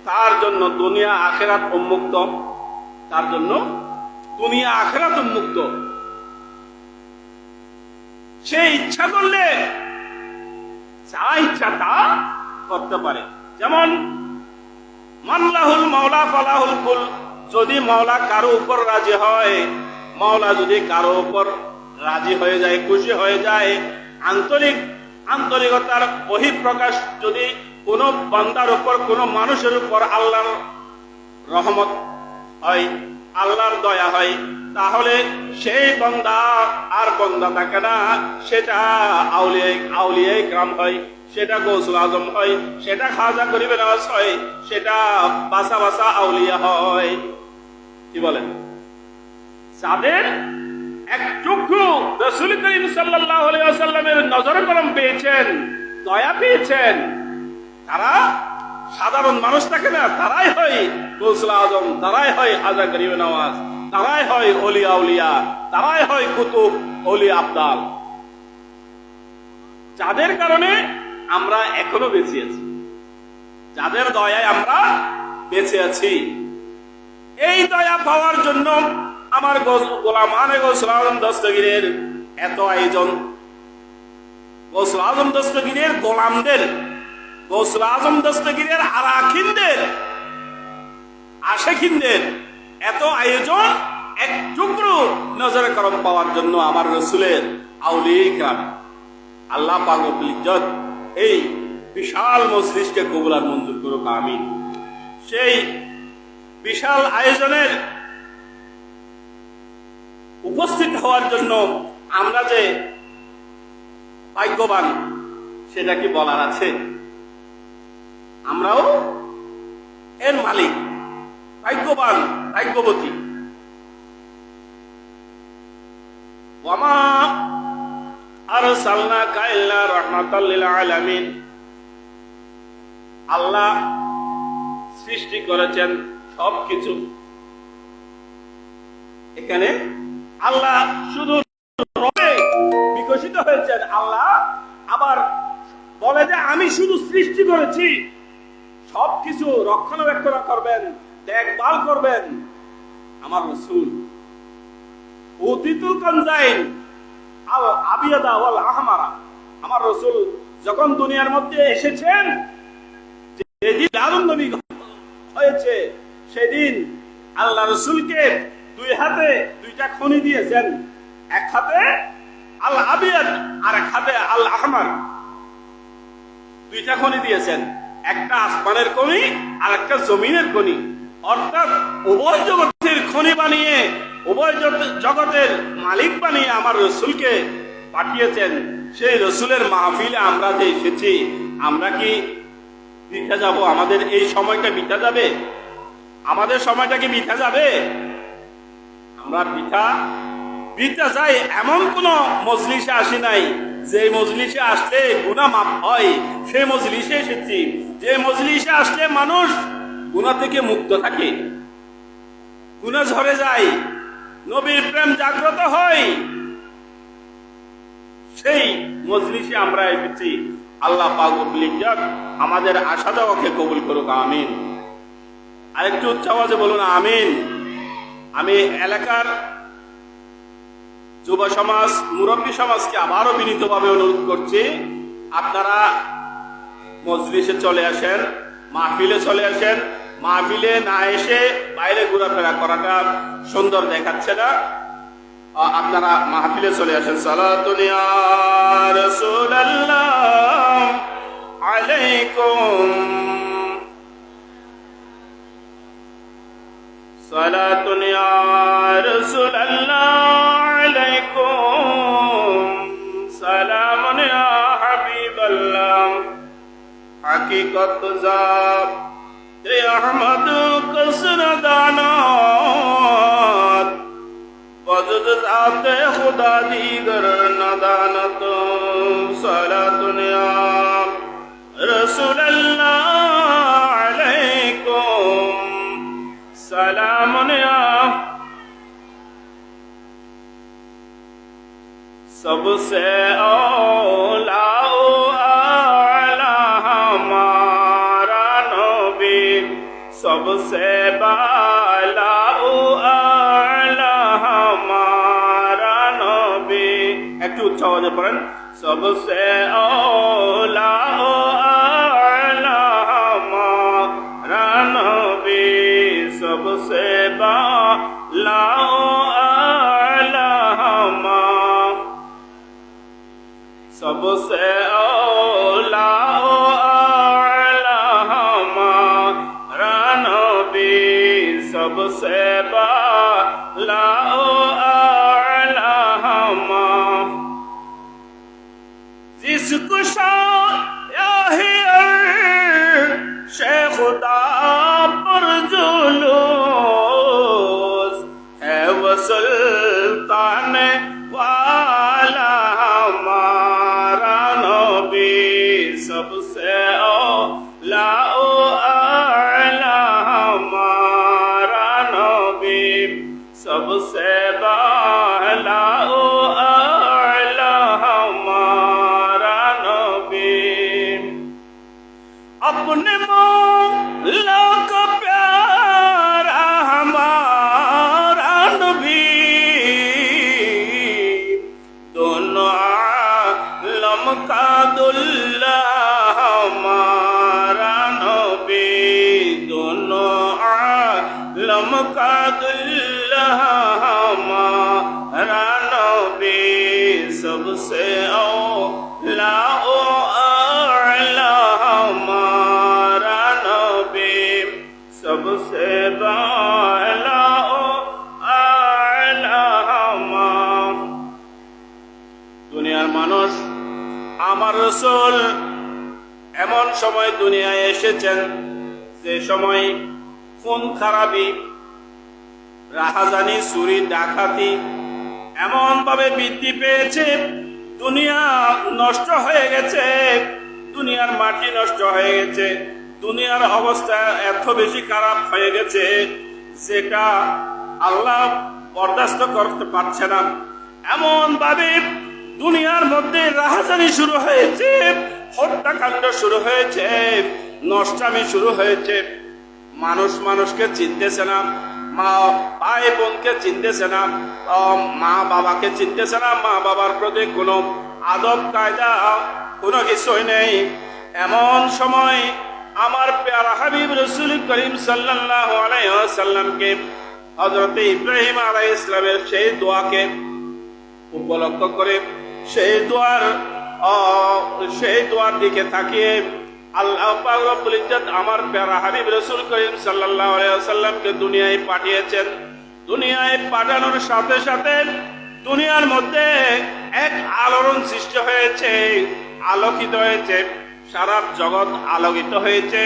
তার জন্য দুনিয়া আখিরাত উন্মুক্ত, তার জন্য দুনিয়া আখিরাত উন্মুক্ত। সে ইচ্ছা করলে যা ইচ্ছা তা করতে পারে। যেমন মানলাহুল মাওলা ফালাহুল কুল, যদি মাওলা কারো উপর রাজি হয়, মাওলা যদি কারো উপর রাজি হয়ে যায়, খুশি হয়ে যায়, আন্তরিকতার বহিঃপ্রকাশ যদি কোনো বান্দার উপর, কোনো মানুষের উপর আল্লাহর রহমত হয়, আল্লাহর দয়া হয়, তাহলে সেই বান্দা আর বান্দা থাকে না, সেটা আউলিয়া ইকরাম হয়, সেটা গৌসুল আজম হয়, সেটা খাজা গরিবে নওয়াজ হয়, সেটা বাসা বাসা আউলিয়া হয়। কি বলেন? যাদের এক চক্ষু রাসূল করিম সাল্লাল্লাহু আলাইহি ওয়াসাল্লামের নজর করম পেয়েছেন, দয়া পেয়েছেন, তারা সাধারণ মানুষ থাকে না, তারাই হয় গৌসুল আজম, তারাই হয় খাজা গরিবে নওয়াজ, তারাই হয় ওলি আউলিয়া, তারাই হয় কুতুব ওলি আবদাল। যাদের কারণে আমরা এখনো বেঁচে আছি, যাদের দয়ায় আমরা বেঁচে আছি, এই দয়া পাওয়ার জন্য আমার গোলামানে গৌসুল আজম দস্তগীরের এত আয়োজন। গৌসুল আজম দস্তগীরের গোলামদের, গৌসুল আজম দস্তগীরের আরাকিনদের, আশিকিনদের এত আয়োজন এক টুকরো নজরে করম পাওয়ার জন্য আমার রাসূলের আউলিয়া ইকরাম। আল্লাহ পাক রব্বুল ইজ্জত এই বিশাল মজলিসকে কবুল আর মঞ্জুর করুক, আমিন। সেই বিশাল আয়োজনের উপস্থিত হওয়ার জন্য আমরা যে ভাগ্যবান, সেটা কি বলার আছে? আমরাও এর মালিক, ভাগ্যবান, ভাগ্যবতী। ওয়ামা আরসালনাকা ইল্লা রাহমাতাল লিল আলামিন। আল্লাহ সৃষ্টি করেছেন সবকিছু। এখানে আল্লাহ শুধু রবে বিকশিত হয়েছেন, আল্লাহ আবার বলে যে আমি শুধু সৃষ্টি করেছি, সবকিছু রক্ষণাবেক্ষণ করবেন, দেখভাল করবেন আমার রাসূল। উতিতুল কানজাইন আল আবিয়াদা ওয়াল আহমারা। আমার রাসূল যখন দুনিয়ার মধ্যে এসেছেন, যেদিন আদম নবী হয়েছে, সেদিন আল্লাহ রাসূলকে দুই হাতে দুইটা খনি দিয়েছেন, এক হাতে আল আবিয়াদ আর এক হাতে আল আহমার, দুইটা খনি দিয়েছেন, একটা আসমানের খনি আর একটা জমিনের খনি। অর্থাৎ উভয় জগতের খনি বানিয়ে, উভয় জগতের মালিক বানিয়ে আমার রাসূলকে পাঠিয়েছেন। সেই রাসূলের মাহফিলে আমরা যে এসেছি, আমরা কি বৃথা যাব? আমাদের এই সময়টা বৃথা যাবে? আমাদের সময়টা কি বৃথা যাবে? আমরা বৃথা যাই এমন কোন মজলিসে আসি নাই যে মজলিসে আসলে গুনাহ মাফ হয়, সেই মজলিসে এসেছি। যে মজলিসে আসলে মানুষ গুনাহ থেকে মুক্ত থাকে, গুনাহ ঝরে যায়, নবীর প্রেম জাগ্রত হয়, সেই মজলিসে আমরা এসেছি। আল্লাহ পাক রব্বুল ইজ্জত আমাদের আশা যাওয়াকে কবুল করুক, আমিন। আরেকটু উচ্চ আওয়াজে বলুন আমিন। আমি এলাকার যুব সমাজ, মুরব্বী সমাজকে আবারও বিনীতভাবে অনুরোধ করছি, আপনারা মজলিসে চলে আসেন, মাহফিলে চলে আসেন। মাহফিলে না এসে বাইরে ঘোরাফেরা করাটা সুন্দর দেখাচ্ছে না। আপনারা মাহফিলে চলে আসেন। সালাতুন ইয়া রাসূলুল্লাহ আলাইকুম, সালাতুন ইয়া রাসূলুল্লাহ আলাইকুম, সালামুন ইয়া হাবিবাল্লাহ। হাকিকত জাব রে আহমদ কসর দানাত, বজদ জাতে খুদা দিগর নদানত। সালাতুন ইয়া রাসূলুল্লাহ আলাইকুম, সালামুন ইয়া। सबसे औला आला हमारा नबी, सबसे बाला आला हमारा नबी। একটু উচ্চ আওয়াজে পড়েন। सबसे औला आला हमारा नबी, सबसे बाला आला हमारा, सबसे औला आला हमारा नबी, सबसे बाला आला हमारा। जिसको शाह खुदा पर जुलूस है, वो सुल्तान वाला हमारा नबी, सबसे औला आला हमारा नबी, सबसे बाला आला हमारा नबी। अपने मौला का प्यारा हमारा नबी, दोनों आलम का दुल्ला हमारा नबी, दोनों आलम का दुल्ला हमारा नबी, सबसे औला आला हमारा नबी, सबसे बाला आला हमारा। দুনিয়ার মানুষ, আমার রাসূল এমন সময় দুনিয়ায় এসেছেন যে সময় খুন খারাপি, রাহাজানি, চুরি ডাকাতি এমন ভাবে বৃদ্ধি পেয়েছে, দুনিয়া নষ্ট হয়ে গেছে, দুনিয়ার মাটি নষ্ট হয়ে গেছে, দুনিয়ার অবস্থা এত বেশি খারাপ হয়ে গেছে যেটা আল্লাহ বরদাস্ত করতে পারছে না। এমন ভাবে দুনিয়ার মধ্যে রাহাজানি শুরু হয়েছে, হত্যাকাণ্ড শুরু হয়েছে, নষ্টামি শুরু হয়েছে। মানুষ মানুষকে চিনতেছে না, মা ভাই বোনকে চিনতেছে না, মা বাবাকে চিনতেছে না, মা বাবার প্রতি কোনো আদব কায়দা কোনো কিছুই নেই। এমন সময় আমার প্যারা হাবিব রাসূল করিম সাল্লাল্লাহু আলাইহি ওয়াসাল্লামকে, হযরত ইব্রাহিম আলাইহিস সালামের সেই দোয়াকে উপলক্ষ করে সেই দোয়ার দিকে তাকিয়ে আল্লাহ পাক রব্বুল ইজ্জত আমার প্যারা হাবিব রাসূল করিম সাল্লাল্লাহু আলাইহি ওয়াসাল্লামকে দুনিয়ায় পাঠিয়েছেন। দুনিয়ায় পাঠানোর সাথে সাথে দুনিয়ার মধ্যে এক আলোড়ন সৃষ্টি হয়েছে, আলোকিত হয়েছে, সারা জগৎ আলোকিত হয়েছে,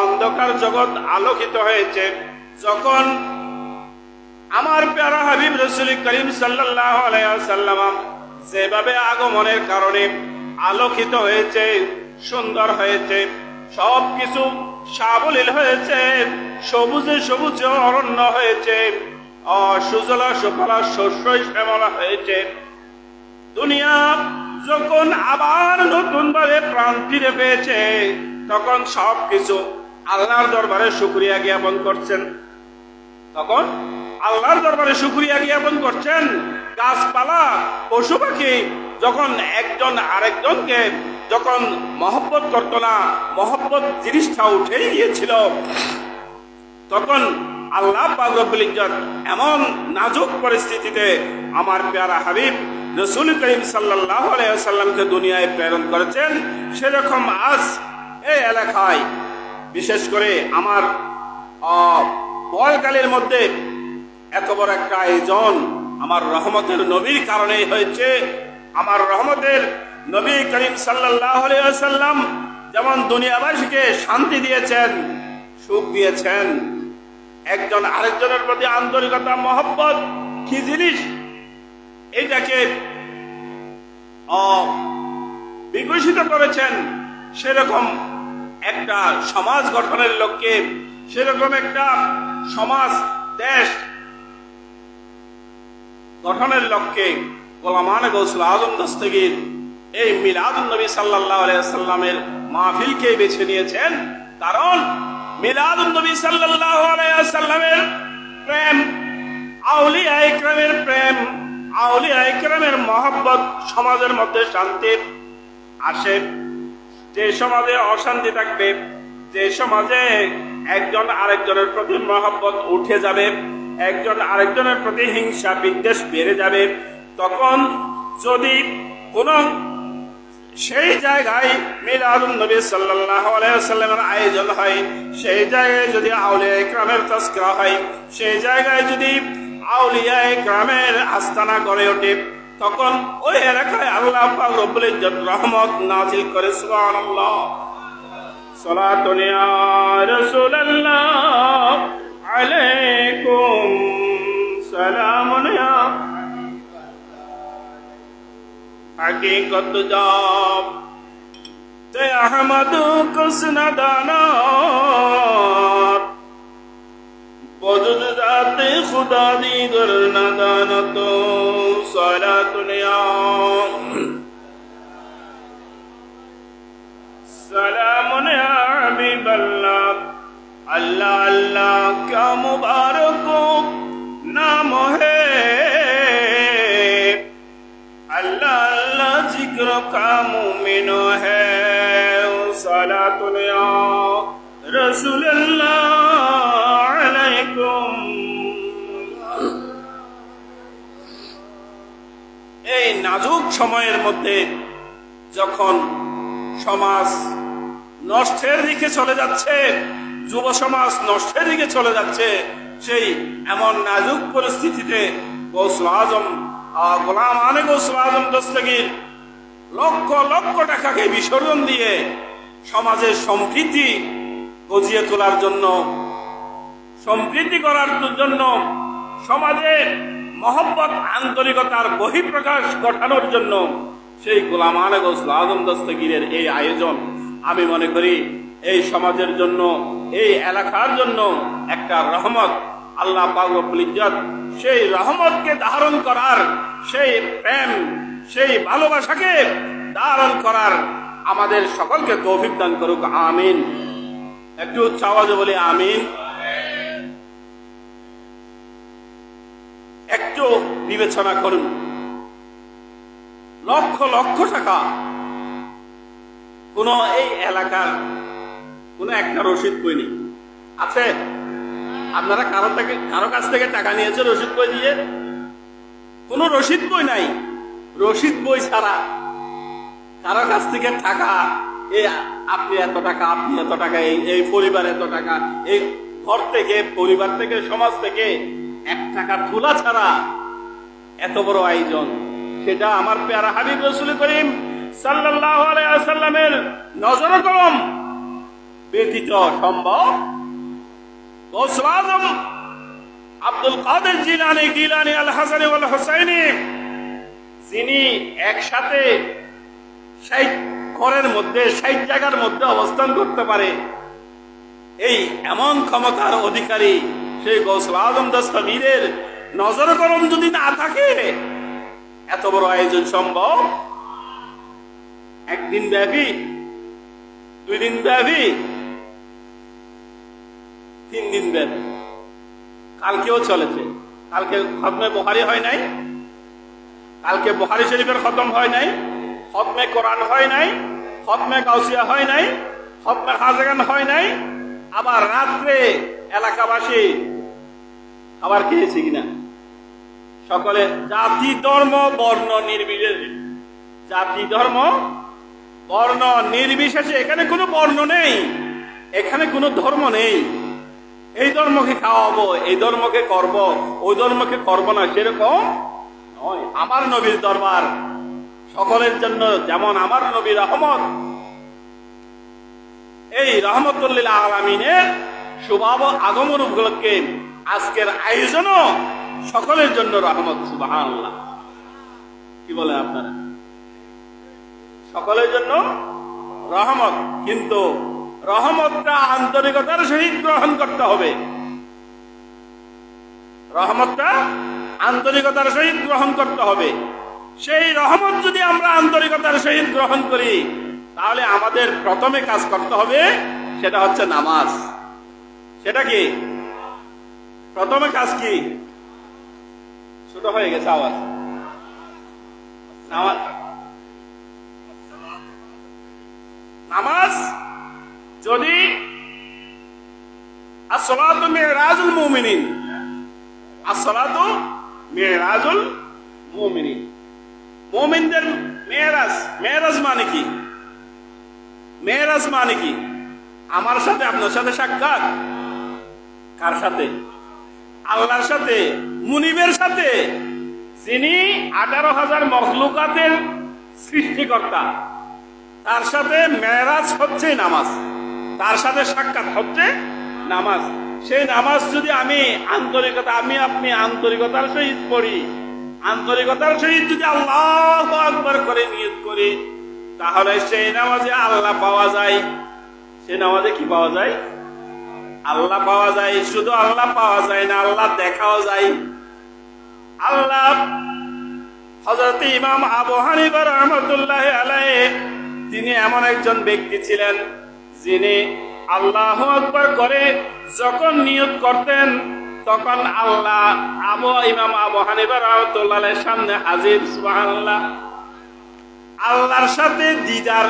অন্ধকার জগৎ আলোকিত হয়েছে। যখন আমার প্যারা হাবিব রাসূল করিম সাল্লাল্লাহু আলাইহি ওয়াসাল্লাম যেভাবে আগমনের কারণে আলোকিত হয়েছে, সুন্দর হয়েছে, সবকিছু সাবলীল হয়েছে, সবুজে সবুজে অরণ্য হয়েছে, সুজলা সুফলা শস্যই শ্যামলা হয়েছে। দুনিয়া যখন আবার নতুন ভাবে প্রাণ ফিরে পেয়েছে, তখন সবকিছু আল্লাহর দরবারে শুকরিয়া জ্ঞাপন করছেন, তখন আল্লাহর দরবারে শুকরিয়া জ্ঞাপন করছেন। গাছপালা পশু পাখি যখন একজন আরেকজনকে যখন মহব্বত করতো না, মহব্বত জিনিসটা উঠেই গিয়েছিল, তখন আল্লাহ পাক রব্বুল ইজ্জত এমন নাজুক পরিস্থিতিতে আমার প্যারা হাবিব রাসূল করিম সাল্লাল্লাহু আলাইহি ওয়াসাল্লামকে দুনিয়ায় প্রেরণ করেছেন। সেরকম আজ এই এলাকায় বিশেষ করে আমার বলকালের মধ্যে এত বড় একটা আয়োজন আমার রহমতের নবীর কারণেই হয়েছে। আমার রহমতের নবী করিম সাল্লাল্লাহু আলাইহি ওয়াসাল্লাম যেমন দুনিয়াবাসীকে শান্তি দিয়েছেন, সুখ দিয়েছেন, একজন আরেকজনের প্রতি আন্তরিকতা মহব্বত কি জিনিস এটাকে বিকশিত করেছেন। সেরকম একটা সমাজ গঠনের লক্ষ্যে, সেরকম একটা সমাজ দেশ গঠনের লক্ষ্যে গোলামানে গৌসুল আজম দস্তগীর এই মিলাদুন নবী সাল্লাল্লাহু আলাইহি ওয়াসাল্লামের মাহফিলকে বেছে নিয়েছেন। কারণ মিলাদুন নবী সাল্লাল্লাহু আলাইহি ওয়াসাল্লামের প্রেম, আউলিয়া ইকরামের প্রেম, আউলিয়া ইকরামের মহব্বত সমাজের মধ্যে শান্তি আসে। যে সমাজে অশান্তি থাকবে, যে সমাজে একজন আরেকজনের প্রতি মহব্বত উঠে যাবে, একজন আরেকজনের প্রতি হিংসা বিদ্বেষ বেড়ে যাবে, তখন যদি কোন সেই জায়গায় মিলাদুন নবী সাল্লাল্লাহু আলাইহি ওয়াসাল্লামের আয়োজন হয়, সেই জায়গায় যদি আউলিয়া ইকরামের তাজকিরা হয়, সেই জায়গায় যদি আউলিয়া ইকরামের আস্তানা গড়ে ওঠে, তখন ওই এলাকায় আল্লাহ পাক রব্বুল ইজ্জত রহমত নাযিল করে। সুবহানাল্লাহ। সালাতুন ইয়া রাসূলুল্লাহ আলাইকুম সালামুন ইয়া हकीकत जाब ते अहमद कुस्न दानात वजूद जाते खुदा दीगर नदानत सलातुन या सलामुन या हबीबल्लाह। अल्लाह अल्लाह क्या मुबारक नाम है, अल्लाह अल्लाह जिक्र का मुमिन है। सलातुन या रसूलुल्लाह अलैकुम। এই নাজুক সময়ের মধ্যে যখন সমাজ নষ্টের দিকে চলে যাচ্ছে, যুব সমাজ নষ্টের দিকে চলে যাচ্ছে, সেই এমন নাজুক পরিস্থিতিতে গৌসুল আজম গোলামানে গৌসুল আজম দস্তগীর লক্ষ লক্ষ টাকাকে বিসর্জন দিয়ে সমাজের সম্প্রীতি গজিয়ে তোলার জন্য, সম্প্রীতি করার জন্য, সমাজের মহব্বত আন্তরিকতার বহিঃপ্রকাশ ঘটানোর জন্য সেই গোলামানে গৌসুল আজম দস্তগীরের এই আয়োজন আমি মনে করি এই সমাজের জন্য, এই এলাকার জন্য একটা রহমত। আল্লাহ পাক রব্বুল ইজ্জত সেই রহমতকে ধারণ করার, সেই প্রেম, সেই ভালোবাসাকে ধারণ করার আমাদের সকলকে তৌফিক দান করুক। আমিন। একটু উচ্চ আওয়াজে বলি আমিন। একটু বিবেচনা করুন, লক্ষ লক্ষ টাকা কোন এই এলাকার কোন একটা রসিদ বই নেই আছে? আপনারা কারো কাছ থেকে টাকা নিয়েছে রসিদ বই দিয়ে? কোন রসিদ বই নাই। রসিদ বই ছাড়া কারো কাছ থেকে টাকা, এই আপনি এত টাকা, আপনি এত টাকা, এই পরিবার এত টাকা, এই ঘর থেকে, পরিবার থেকে, সমাজ থেকে 1 টাকা তোলা ছাড়া এত বড় আয়োজন, সেটা আমার প্যারা হাবিব রাসূল করিম সাল্লাল্লাহু আলাইহি ওয়াসাল্লামের নজর কলম ব্যতীত সম্ভব। গৌসুল আজম আব্দুল কাদের জিলানী, গিলানী, আল হাসানী ওয়াল হুসাইনী, যিনি একসাথে 60 ঘরের মধ্যে, 60 জায়গার মধ্যে অবস্থান করতে পারে, এই এমন ক্ষমতার অধিকারী সেই গৌসুল আজম দস্তগীরের নজর করম যদি না থাকে, এত বড় আয়োজন সম্ভব? একদিন ব্যাপী, 2 দিন ব্যাপী, 3 দিন ব্যাপী, কালকেও চলেছে। কালকে খতমে বুখারী হয় নাই, কালকে বুখারী শরীফের খতম হয় নাই, খতমে কোরআন হয় নাই, খতমে গাউসিয়া হয় নাই, খতমে খাজাগান হয় নাই। আবার রাত্রে এলাকাবাসী আবার খেয়েছে কিনা সকলে, জাতি ধর্ম বর্ণ নির্বিশেষে, জাতি ধর্ম বর্ণ নির্বিশেষে, এখানে কোনো বর্ণ নেই, এখানে কোনো ধর্ম নেই। এই ধর্মকে খাওয়াবো, এই ধর্মকে করব, ওই ধর্মকে করব না, সেরকম নয়। আমার নবীর দরবার সকলের জন্য, যেমন আমার নবী রহমত, এই রহমতুল লিল আলামিনের শুভ আগমন উপলক্ষে আজকের আয়োজনও সকলের জন্য রহমত। সুবহানাল্লাহ, কি বলেন আপনারা? সকলের জন্য রহমত, কিন্তু রহমতটা আন্তরিকতার সহিত গ্রহণ করতে হবে। রহমতটা আন্তরিকতার সহিত গ্রহণ করতে হবে। সেই রহমত যদি আমরা আন্তরিকতার সহিত গ্রহণ করি, তাহলে আমাদের প্রথমে কাজ করতে হবে, সেটা হচ্ছে নামাজ। সেটা কি প্রথমে কাজ? কি ছোট হয়ে গেছে আওয়াজ? নামাজ যদি আসসালাতু মিরাজুল মুমিনিন, আসসালাতু মিরাজুল মুমিনিন, মুমিনদের মেরাজ। মেরাজ মানে কি? মেরাজ মানে কি? আমার সাথে আপনার সাথে সাক্ষাৎ। কার সাথে? আল্লাহর সাথে, মুনিবের সাথে, যিনি 18,000 মখলুকাতের সৃষ্টিকর্তা, তার সাথে মেরাজ হচ্ছে নামাজ, তার সাথে সাক্ষাৎ হচ্ছে নামাজ। সেই নামাজ যদি আমি আপনি আন্তরিকতার সহিত পড়ি, আন্তরিকতার সহিত যদি আল্লাহু আকবার করে নিয়ত করি, তাহলে সেই নামাজে আল্লাহ পাওয়া যায়। সেই নামাজে কি পাওয়া যায়? আল্লাহ পাওয়া যায়। শুধু আল্লাহ পাওয়া যায় না, আল্লাহ দেখাও যায়। আল্লাহ হযরত ইমাম আবু হানিফা রাহমাতুল্লাহি আলাইহি, তিনি এমন একজন ব্যক্তি ছিলেন, যিনি আল্লাহু আকবার করে যখন নিয়ত করতেন, তখন আল্লাহ ইমাম আবু হানিফা রাহমাতুল্লাহি আলাইহির সামনে হাজির। সুবহানাল্লাহ, আল্লাহর সাথে দিদার।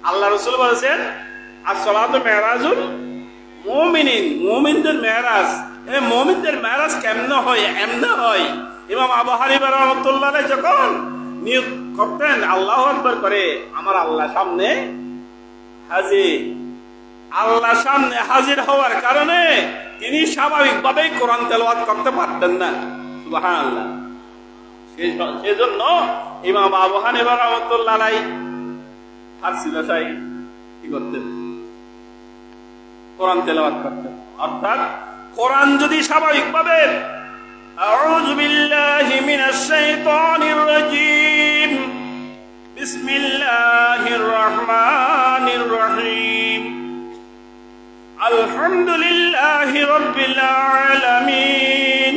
আল্লাহ রাসূল বলেছেন, আসসালাতু মিরাজুল মুমিনিন, মুমিনদের মেরাজ। এই মুমিনদের মেরাজ কেমনে হয়? এমনে হয়। ইমাম আবু হানিফা রাহমাতুল্লাহি আলাইহি যখন নিয়ত করতেন আল্লাহু আকবার করে, আমার আল্লাহ সামনে হাজির। আল্লাহ সামনে হাজির হওয়ার কারণে তিনি স্বাভাবিকভাবেই কোরআন তেলাওয়াত করতে পারতেন না। সুবহানাল্লাহ। সেজন্য ইমাম আবু হানিফা রাহমাতুল্লাহি আলাইহি ফারসি ভাষায় কি করতেন? কোরআন তেলাওয়াত করতেন। অর্থাৎ কোরআন যদি স্বাভাবিকভাবে আউযু বিল্লাহি মিনাশ শাইতানির রাজীম, বিসমিল্লাহির রহমানির রহিম, আলহামদুলিল্লাহি রাব্বিল আলামিন,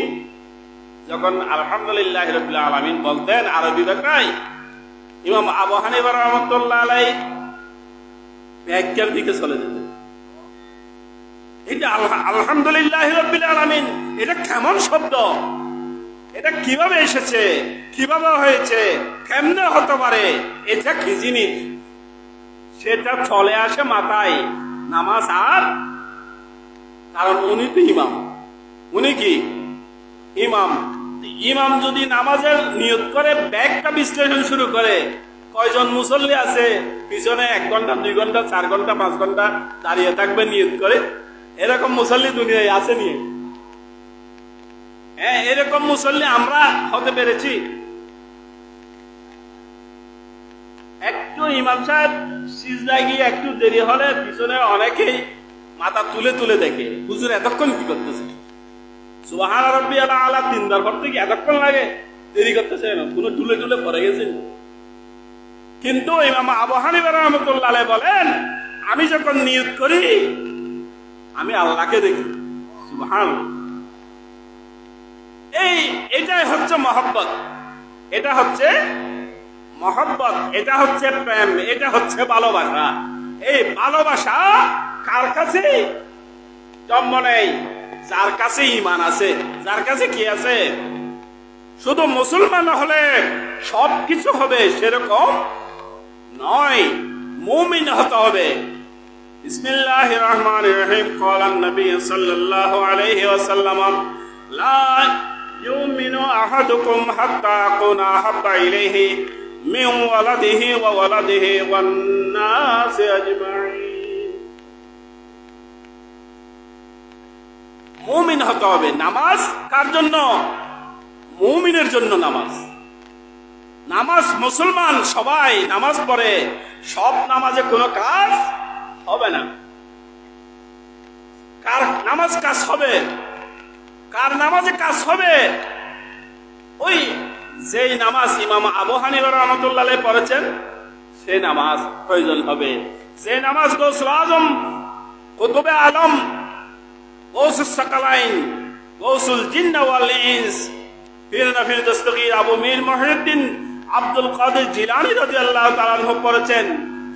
যখন আলহামদুলিল্লাহি রাব্বিল আলামিন বলতেন আরবি ভাষায়, ইমাম আবু হানিফা রাহমাতুল্লাহি আলাইহি ব্যাখ্যার দিকে চলে যেতেন। এটা আলহামদুলিল্লাহি রাব্বিল আলামিন, এটা কেমন শব্দ? এটা কিভাবে এসেছে? কিভাবে হয়েছে? কেমনে হতে পারে? এটা কি জিনিস? সেটা চলে আসে মাথায়। নামাজ আর, কারণ উনি তো ইমাম। উনি কি ইমাম? ইমাম যদি নামাজের নিয়ত করে ব্যাখ্যা বিশ্লেষণ শুরু করে, কয়জন মুসল্লি আছে পিছনে 1 ঘন্টা 2 ঘন্টা 4 ঘন্টা 5 ঘন্টা দাঁড়িয়ে থাকবে নিয়ত করে? এরকম মুসল্লি দুনিয়ায় আছে নিয়ে? হ্যাঁ, এরকম মুসল্লি আমরা হতে পেরেছি? একটু ইমাম সাহেব সিজদায় গিয়ে একটু দেরি হলে পিছনে অনেকেই মাথা তুলে তুলে দেখে, হুজুর এতক্ষণ কি করতেছে? সুবহান রাব্বিয়াল আলা 3 বার পড়তে কি এতক্ষণ লাগে? দেরি করতেছে না, কোনো তুলে তুলে পড়ে গেছেন। কিন্তু ইমাম আবু হানিফা রাহমাতুল্লাহি আলাইহি বলেন, আমি যখন নিয়ত করি আমি আল্লাহকে দেখি। সুবহানাল্লাহ। এটাই হচ্ছে মহব্বত, এটা হচ্ছে মহব্বত, এটা হচ্ছে প্রেম, এটা হচ্ছে ভালোবাসা। এই ভালোবাসা কার কাছে? জন্ম নেই যার কাছে ঈমান আছে, যার কাছে কি আছে। শুধু মুসলমান হলে সবকিছু হবে সেরকম নয়, মুমিন হতে হবে। বিসমিল্লাহির রহমানির রহিম। ক্বালান নবী সাল্লাল্লাহু আলাইহি ওয়াসাল্লাম লা ইউমিনু আহাদুকুম হাত্তা আকুনা আহাব্বা ইলাইহি মিন ওয়ালাদিহি ওয়া ওয়ালাদিহি ওয়ান নাসি আজমাইন। মুমিন হতে হবে। নামাজ কার জন্য? মুমিনের জন্য নামাজ। নামাজ মুসলমান সবাই নামাজ পড়ে, সব নামাজে কোনো কাজ হবে না। কার নামাজ কাজ হবে? কার নামাজে কাজ হবে? ওই যেই নামাজ ইমাম আবু হানিফা রাহমাতুল্লাহ আলাইহি পড়েছেন সেই নামাজ প্রয়োজন হবে। যে নামাজ গৌসুল আজম, কুতুবে আলম, গৌসুল সাকালাইন, গৌসুল জিন্না ওয়াল ইনস, পীর নফির দস্তগীর আবু মীর মুহিউদ্দিন আব্দুল কাদের জিলানী রাদিয়াল্লাহু তাআলা আনহু পড়েছেন,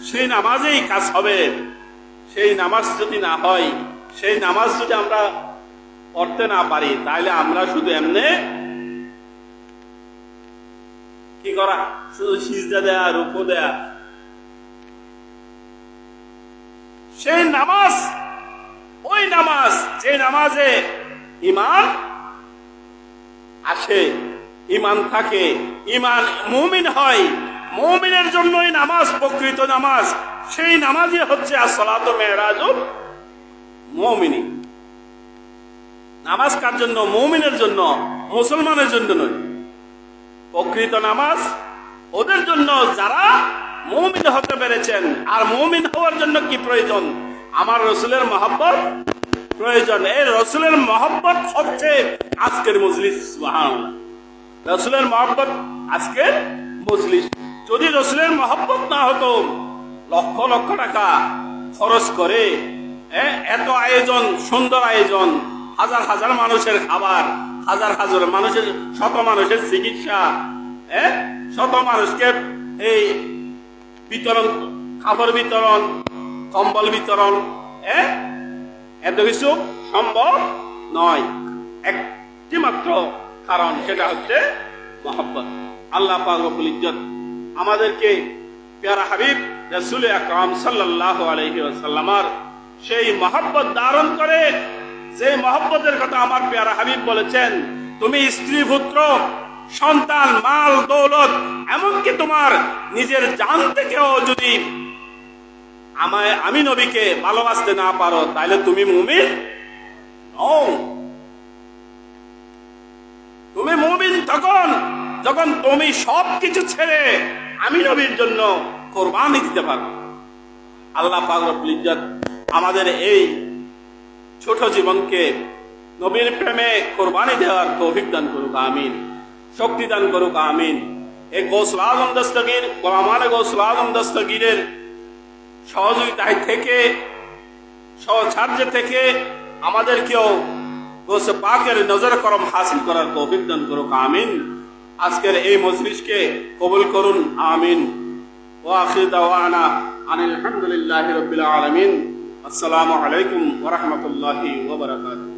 সেই নামাজেই কাজ হবে। সেই নামাজ যদি না হয়, সেই নামাজ যদি আমরা পড়তে না পারি, তাহলে আমরা শুধু এমনি কি করা, শুধু সিজদা দেয়া, রুকু দেয়া। সেই নামাজ, ওই নামাজ যে নামাজে ঈমান আসে, ঈমান থাকে, ঈমান মুমিন হয়, মুমিনের জন্যই নামাজ প্রকৃত নামাজ। সেই নামাজই হচ্ছে as-সালাতু মিরাজুল মুমিনিন। নামাজ কার জন্য? মুমিনের জন্য, মুসলমানের জন্য নয়। প্রকৃত নামাজ ওদের জন্য যারা মুমিন হতে পেরেছেন। আর মুমিন হওয়ার জন্য কি প্রয়োজন? আমার রাসূলের মহব্বত প্রয়োজন। এই রাসূলের মহব্বত হচ্ছে আজকের মজলিস। সুবহানাল্লাহ, রাসূলের মহব্বত আজকের মজলিস। যদি রাসূলের মহব্বত না হতো, লক্ষ লক্ষ টাকা খরচ করে এত আয়োজন, সুন্দর আয়োজন, হাজার হাজার মানুষের খাবার, হাজার হাজার মানুষের, শত মানুষের চিকিৎসা, শত মানুষকে এই বিতরণ, খাবার বিতরণ, কম্বল বিতরণ, এত কিছু সম্ভব নয়। একটি মাত্র কারণ, সেটা হচ্ছে মহব্বত। আল্লাহ পাক রব্বুল ইজ্জত আমাদেরকে প্যারা হাবিব রাসূল আকরাম সাল্লাল্লাহু আলাইহি ওয়াসাল্লামের সেই মহব্বত ধারণ করে, যে মহব্বতের কথা আমার প্যারা হাবিব বলেছেন, তুমি স্ত্রী, পুত্র, সন্তান, মাল, দৌলত, এমনকি তোমার নিজের জান থেকেও যদি আমি নবীকে ভালোবাসতে না পারো, তাহলে তুমি মুমিন নও। তুমি মুমিন তখন যখন তুমি সবকিছু ছেড়ে আমি নবীর জন্য কোরবানি দিতে পারো। আল্লাহ পাক রব্বুল ইজ্জত আমাদের এই ছোট জীবনকে নবীর প্রেমে কোরবানি দেওয়ার তৌফিক দান করুক, আমিন। শক্তি দান করুক, আমিন। এই গৌসুল আজম দস্তগীর, গোলামানে গৌসুল আজম দস্তগীরের সহযোগিতায় থেকে, সহসাহায্য থেকে আমাদেরকেও গৌসে পাকের নজর করম হাসিল করার তৌফিক দান করুক, আমিন। আজকের এই মজলিসকে কবুল করুন, আমিন। ওয়া আখিরু দাওয়ানা আনিল হামদুলিল্লাহি রাব্বিল আলামিন। আসসালামু আলাইকুম ওয়া রাহমাতুল্লাহি ওয়া বারাকাতুহু।